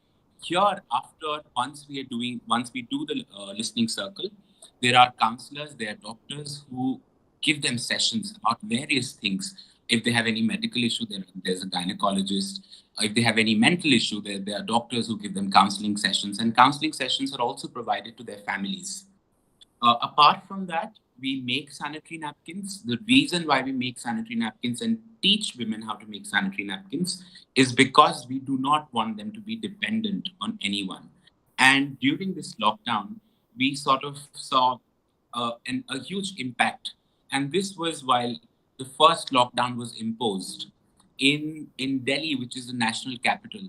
here, after once we do the listening circle, there are counselors, there are doctors who give them sessions about various things. If they have any medical issue, there's a gynecologist. If they have any mental issue, there are doctors who give them counseling sessions, and counseling sessions are also provided to their families. Apart from that, we make sanitary napkins. The reason why we make sanitary napkins and teach women how to make sanitary napkins is because we do not want them to be dependent on anyone. And during this lockdown, we sort of saw a huge impact. And this was while the first lockdown was imposed in Delhi, which is the national capital.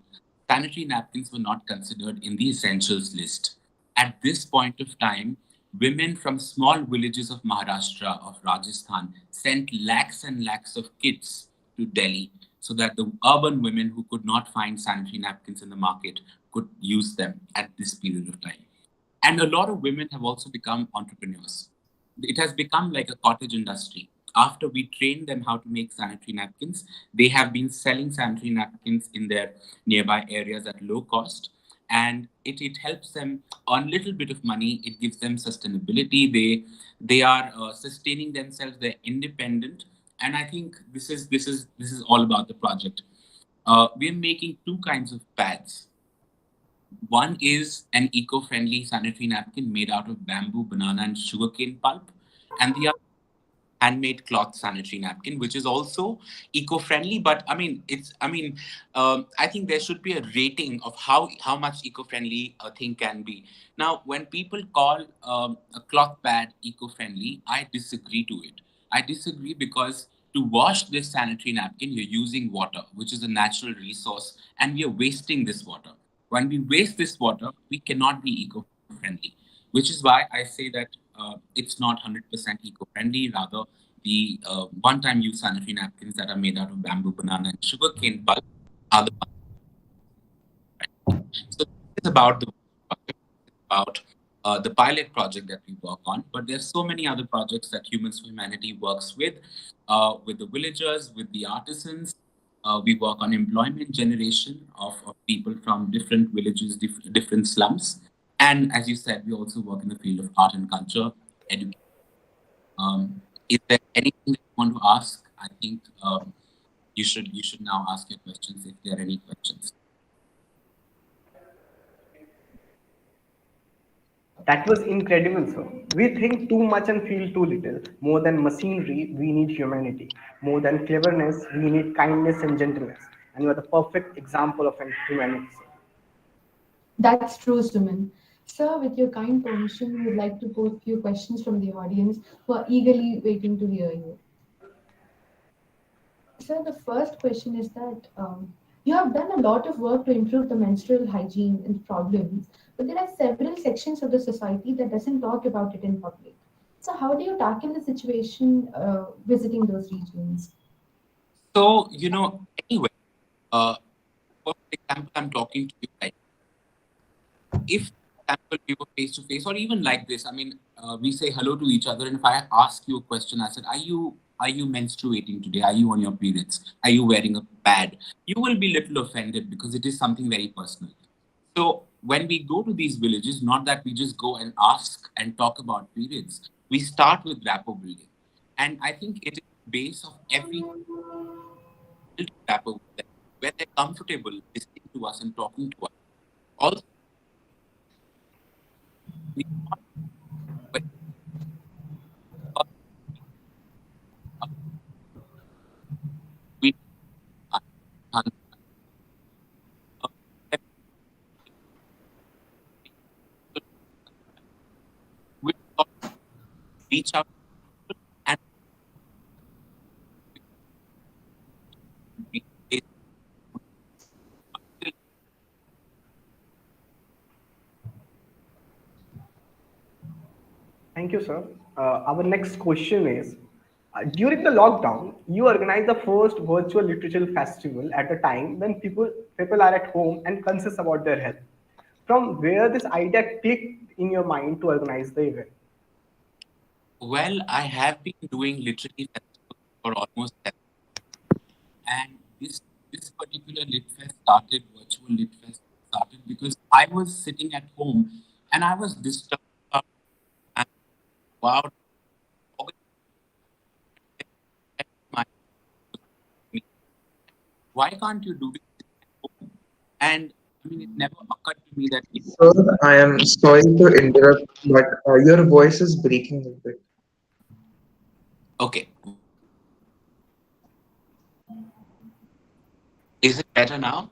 Sanitary napkins were not considered in the essentials list. At this point of time, women from small villages of Maharashtra, of Rajasthan, sent lakhs and lakhs of kits to Delhi so that the urban women who could not find sanitary napkins in the market could use them at this period of time. And a lot of women have also become entrepreneurs. It has become like a cottage industry. After we train them how to make sanitary napkins, they have been selling sanitary napkins in their nearby areas at low cost. And it helps them earn a little bit of money. It gives them sustainability. They are sustaining themselves. They're independent. And I think this is all about the project. We're making two kinds of pads. One is an eco-friendly sanitary napkin made out of bamboo, banana, and sugarcane pulp, and the other handmade cloth sanitary napkin, which is also eco-friendly. But I mean, I think there should be a rating of how much eco-friendly a thing can be. Now, when people call a cloth pad eco-friendly, I disagree to it. I disagree because to wash this sanitary napkin, you're using water, which is a natural resource, and we are wasting this water. When we waste this water, we cannot be eco-friendly, which is why I say that it's not 100% eco-friendly. Rather, the one-time use sanitary napkins that are made out of bamboo, banana, and sugarcane pulp are the ones. So this is about the project, about the pilot project that we work on. But there's so many other projects that Humans for Humanity works with the villagers, with the artisans. We work on employment generation of people from different villages, different slums. And as you said, we also work in the field of art and culture, education. Is there anything that you want to ask? I think you should now ask your questions if there are any questions. That was incredible, sir. We think too much and feel too little. More than machinery, we need humanity. More than cleverness, we need kindness and gentleness. And you are the perfect example of humanity, sir. That's true, Suman. Sir, with your kind permission, we would like to pose a few questions from the audience who are eagerly waiting to hear you. Sir, the first question is that you have done a lot of work to improve the menstrual hygiene and problems, but there are several sections of the society that doesn't talk about it in public. So, how do you tackle the situation visiting those regions? So, anyway, for example, I'm talking to you right. If, for example, we were face to face, or even like this, I mean, we say hello to each other, and if I ask you a question, I said, "Are you menstruating today? Are you on your periods? Are you wearing a pad?" You will be little offended because it is something very personal. So when we go to these villages, not that we just go and ask and talk about periods, we start with rapport building, and I think it is the base of every rapport with them, where they're comfortable listening to us and talking to us. Also, we but, uh, we uh, we reach out and we Thank you, sir. Our next question is during the lockdown, you organized the first virtual literature festival at a time when people are at home and conscious about their health. From where this idea clicked in your mind to organize the event? well, I have been doing literary festivals for almost 7 and this particular lit fest started virtual lit fest started because I was sitting at home and I was disturbed and wow why can't you do this at home? And I mean it never occurred to me that Sir, I am sorry to interrupt, but your voice is breaking a bit. okay, is it better now?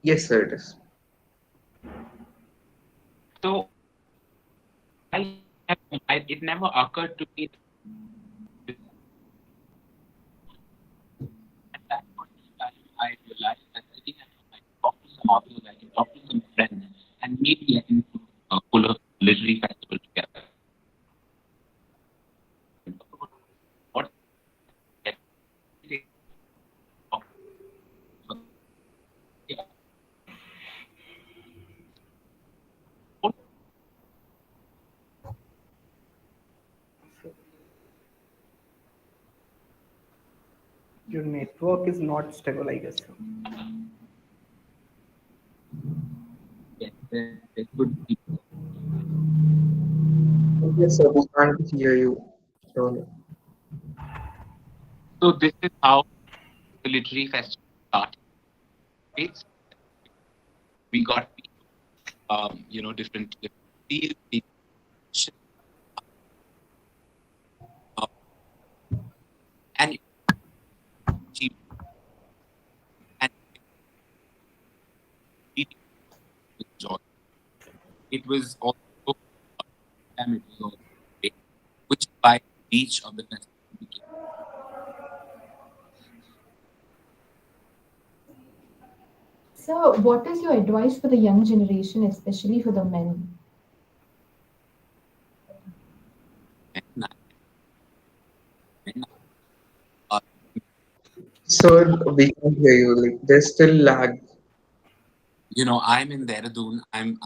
Yes, sir, it is. So it never occurred to me that at that point in time I realized that sitting at home I can talk to some authors, I can talk to some friends, and maybe I can pull a literary festival together. What Your network is not stable, I guess. there could be. Yes, sir, we can't hear you. Surely. So this is how the literary festival started. It's, we got different fields, uh, and achieved and it with joy. It was also and it was also great, which is why each of the festival became. So, what is your advice for the young generation, especially for the men? Men, men are, Sir, we can't hear you. Like, there's still lag. I'm in Dehradun. I'm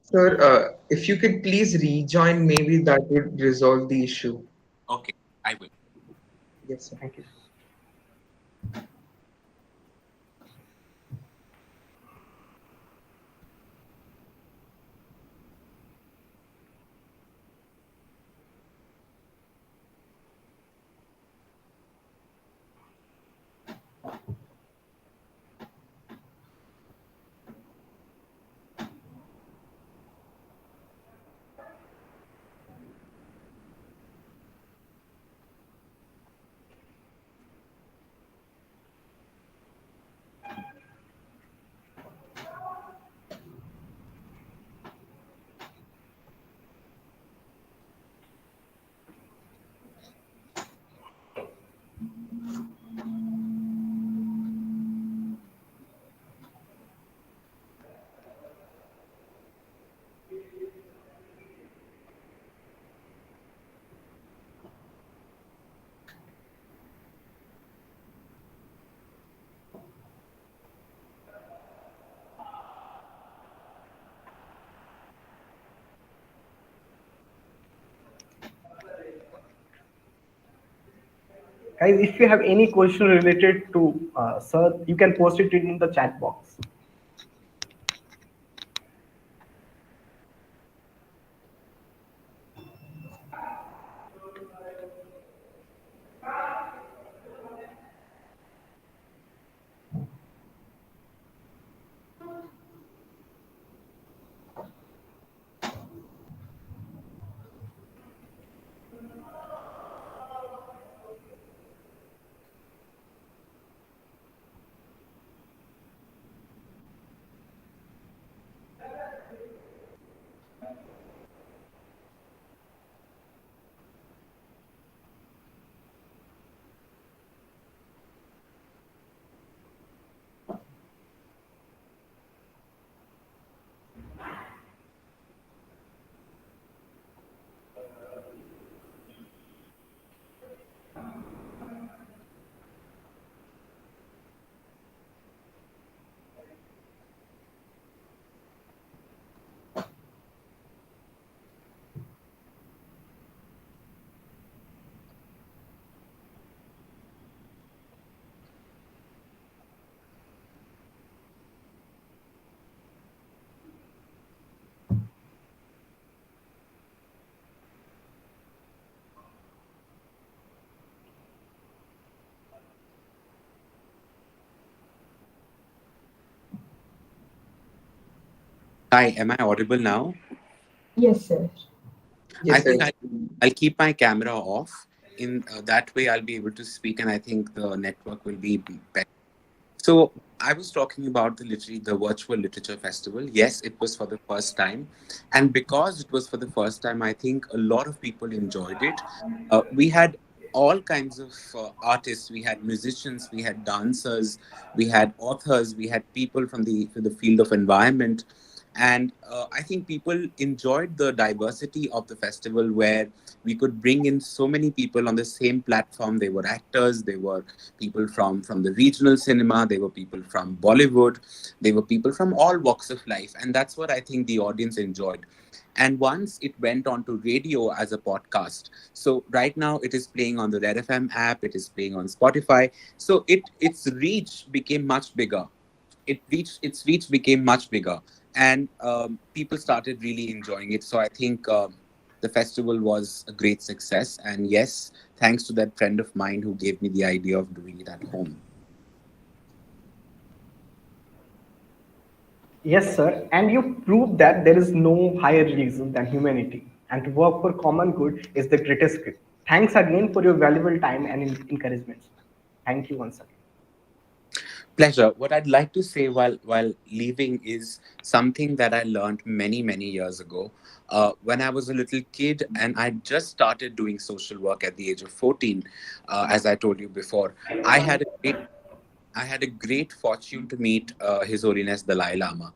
Sir, if you could please rejoin, maybe that would resolve the issue. okay. I will. Yes, sir. Thank you. Guys, if you have any question related to sir, you can post it in the chat box. Hi, am I audible now? Yes, sir. I Yes, sir. think I'll keep my camera off. In that way, I'll be able to speak, and I think the network will be better. So I was talking about the virtual literature festival. Yes, it was for the first time, and because it was for the first time, I think a lot of people enjoyed it. We had all kinds of artists. We had musicians, we had dancers, we had authors, we had people from the field of environment, and I think people enjoyed the diversity of the festival where we could bring in so many people on the same platform. They were actors, they were people from the regional cinema, they were people from Bollywood, they were people from all walks of life, and that's what I think the audience enjoyed. And once it went on to radio as a podcast, so right now it is playing on the Red FM app, it is playing on Spotify, so its reach became much bigger. Its reach became much bigger, and people started really enjoying it. So I think the festival was a great success, and yes, thanks to that friend of mine who gave me the idea of doing it at home. Yes, sir. And you proved that there is no higher reason than humanity, and to work for common good is the greatest good. Thanks again for your valuable time and encouragement. Thank you once again. Pleasure. What I'd like to say while leaving is something that I learned many years ago. When I was a little kid and I just started doing social work at the age of 14, as I told you before, I had a great I had a great fortune to meet His Holiness Dalai Lama.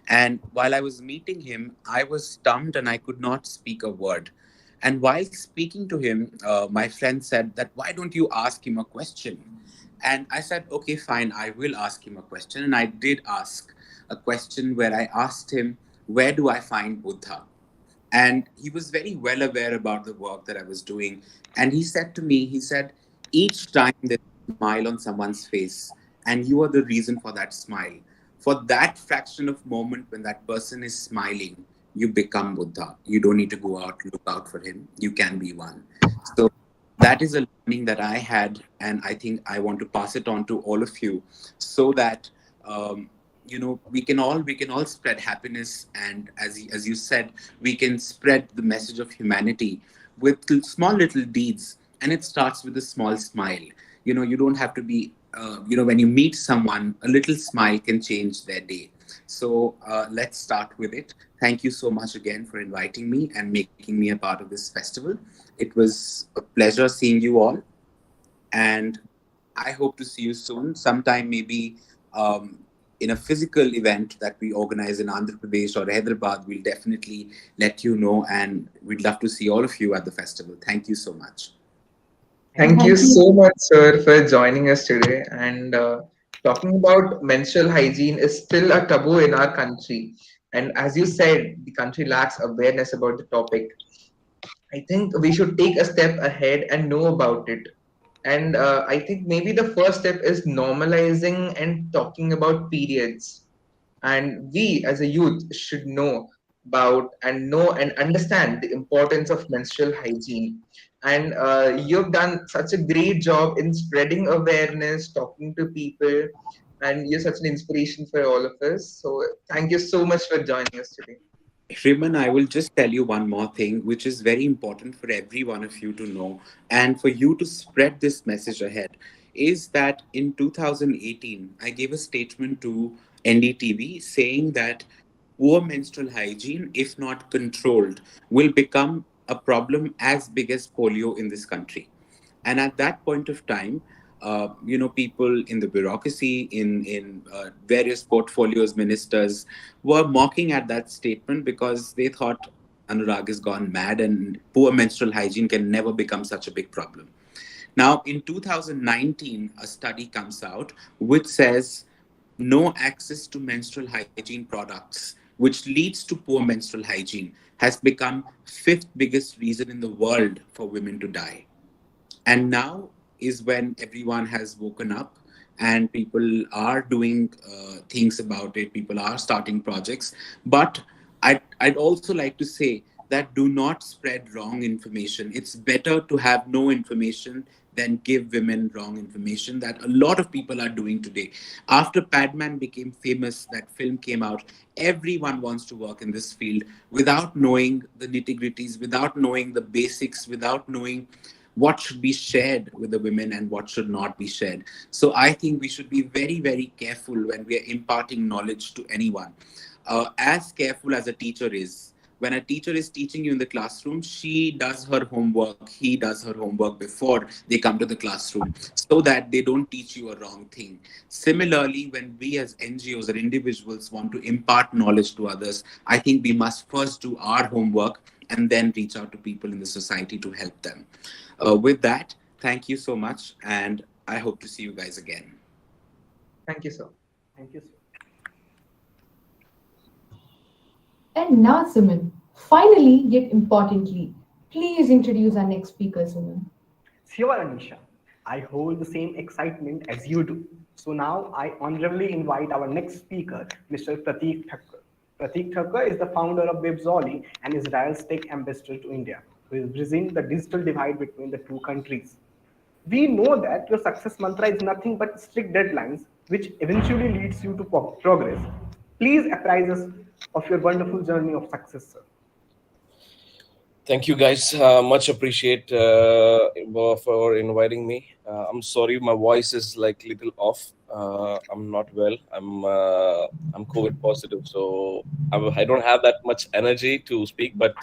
And while I was meeting him, I was stumped and I could not speak a word. And while speaking to him, my friend said that, why don't you ask him a question? And I said, okay, fine, I will ask him a question. And I did ask a question where I asked him, where do I find Buddha? And he was very well aware about the work that I was doing. And he said to me, he said, each time there's a smile on someone's face, and you are the reason for that smile. For that fraction of moment when that person is smiling, you become Buddha. You don't need to go out, look out for him. You can be one. So that is a learning that I had, and I think I want to pass it on to all of you, so that we can all spread happiness, and as you said, we can spread the message of humanity with small little deeds, and it starts with a small smile. You don't have to be when you meet someone, a little smile can change their day. So let's start with it. Thank you so much again for inviting me and making me a part of this festival. It was a pleasure seeing you all, and I hope to see you soon, sometime maybe in a physical event that we organize in Andhra Pradesh or Hyderabad. We'll definitely let you know, and we'd love to see all of you at the festival. Thank you so much. Thank you Thank you. so much, sir, for joining us today. And talking about menstrual hygiene is still a taboo in our country. And as you said, the country lacks awareness about the topic. I think we should take a step ahead and know about it. And I think maybe the first step is normalizing and talking about periods. And we as a youth should know and understand the importance of menstrual hygiene. And you've done such a great job in spreading awareness, talking to people, and you're such an inspiration for all of us. So thank you so much for joining us today. Shriman, I will just tell you one more thing, which is very important for every one of you to know and for you to spread this message ahead. Is that in 2018, I gave a statement to NDTV saying that poor menstrual hygiene, if not controlled, will become a problem as big as polio in this country. And at that point of time, people in the bureaucracy, in various portfolios, ministers were mocking at that statement because they thought Anurag has gone mad and poor menstrual hygiene can never become such a big problem. Now, in 2019, a study comes out which says no access to menstrual hygiene products, which leads to poor menstrual hygiene, has become fifth biggest reason in the world for women to die. And now is when everyone has woken up and people are doing things about it, people are starting projects. But I'd also like to say that do not spread wrong information. It's better to have no information than give women wrong information, that a lot of people are doing today. After Padman became famous, that film came out, everyone wants to work in this field without knowing the nitty gritties, without knowing the basics, without knowing what should be shared with the women and what should not be shared. So I think we should be very, very careful when we are imparting knowledge to anyone. As careful as a teacher is. When a teacher is teaching you in the classroom, she does her homework, he does her homework before they come to the classroom so that they don't teach you a wrong thing. Similarly, when we as NGOs or individuals want to impart knowledge to others, I think we must first do our homework and then reach out to people in the society to help them. With that, thank you so much, and I hope to see you guys again. Thank you, sir. Thank you, sir. And now, Suman, finally yet importantly, please introduce our next speaker, Suman. Sure, Anisha. I hold the same excitement as you do. So now I honorably invite our next speaker, Mr. Pratik Thakur. Pratik Thakur is the founder of Webzoli and Israel's tech ambassador to India, who is bridging the digital divide between the two countries. We know that your success mantra is nothing but strict deadlines, which eventually leads you to progress. Please apprise us of your wonderful journey of success, sir. Thank you, guys. Much appreciate for inviting me. I'm sorry, my voice is like little off. I'm not well. I'm COVID positive, so I don't have that much energy to speak. But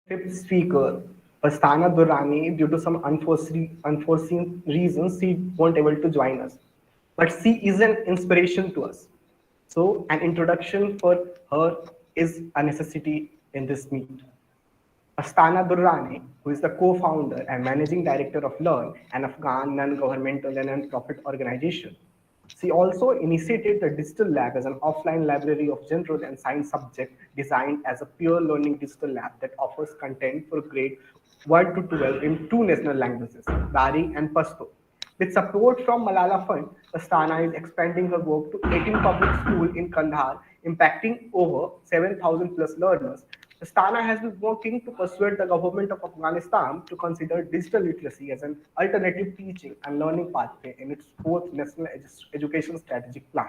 Fifth speaker, Pastana Durrani, due to some unforeseen reasons, she won't able to join us. But she is an inspiration to us. So an introduction for her is a necessity in this meet. Pastana Durrani, who is the co-founder and managing director of Learn, an Afghan non-governmental and non-profit organization. She also initiated the Digital Lab as an offline library of general and science subjects designed as a pure learning digital lab that offers content for grade 1 to 12 in two national languages, Dari and Pashto. With support from Malala Fund, Astana is expanding her work to 18 public schools in Kandahar, impacting over 7,000 plus learners. Astana has been working to persuade the government of Afghanistan to consider digital literacy as an alternative teaching and learning pathway in its fourth National Education Strategic Plan.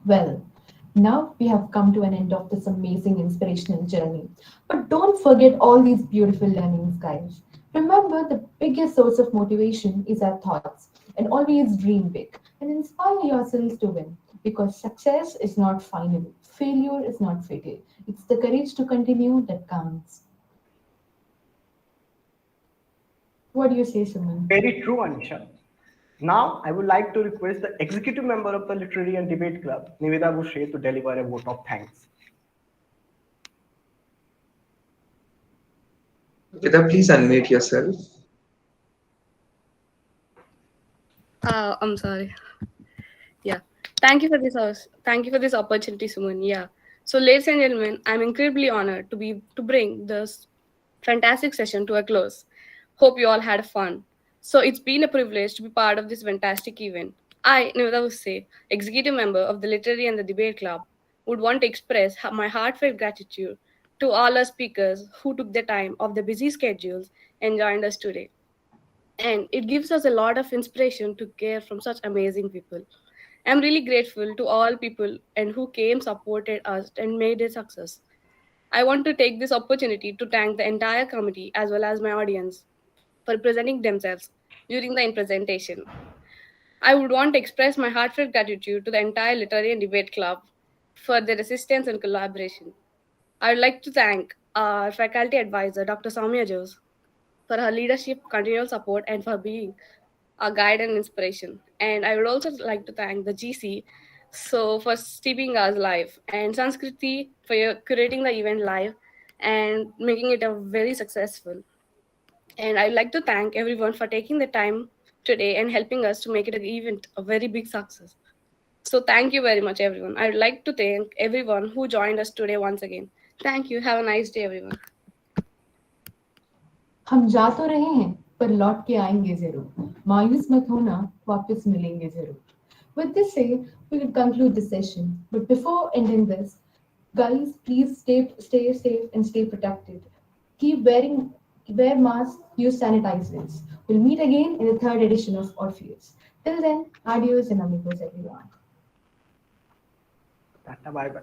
Well, now we have come to an end of this amazing inspirational journey. But don't forget all these beautiful learnings, guys. Remember, the biggest source of motivation is our thoughts, and always dream big and inspire yourselves to win, because success is not final, failure is not fatal. It's the courage to continue that counts. What do you say, Suman? Very true, Anisha. Now, I would like to request the executive member of the Literary and Debate Club, Niveda Boucher, to deliver a vote of thanks. Niveda, please unmute yourself. I'm sorry. Yeah. Thank you for this Thank you for this opportunity, Suman. Yeah. So, ladies and gentlemen, I'm incredibly honored to bring this fantastic session to a close. Hope you all had fun. So, it's been a privilege to be part of this fantastic event. I, Niveda Usse, executive member of the Literary and the Debate Club, would want to express my heartfelt gratitude to all our speakers who took the time off their busy schedules and joined us today. And it gives us a lot of inspiration to care from such amazing people. I'm really grateful to all people and who came, supported us, and made it a success. I want to take this opportunity to thank the entire committee as well as my audience for presenting themselves during the presentation. I would want to express my heartfelt gratitude to the entire Literary and Debate Club for their assistance and collaboration. I would like to thank our faculty advisor, Dr. Soumya Jose, for her leadership, continual support, and for being a guide and inspiration. And I would also like to thank the GC for steeping us live, and Sanskriti for curating the event live and making it a very successful. And I'd like to thank everyone for taking the time today and helping us to make it an event a very big success. So thank you very much, everyone. I'd like to thank everyone who joined us today once again. Thank you. Have a nice day, everyone. हम जा तो रहे हैं पर लौट के आएंगे जरूर, मायूस मत होना, वापस मिलेंगे जरूर. With this say, we will conclude this session. But before ending this, guys, please stay safe and stay protected. Wear masks, use sanitizers. We'll meet again in the third edition of Orpheus. Till then, adios and amigos, everyone. Tata, bye bye.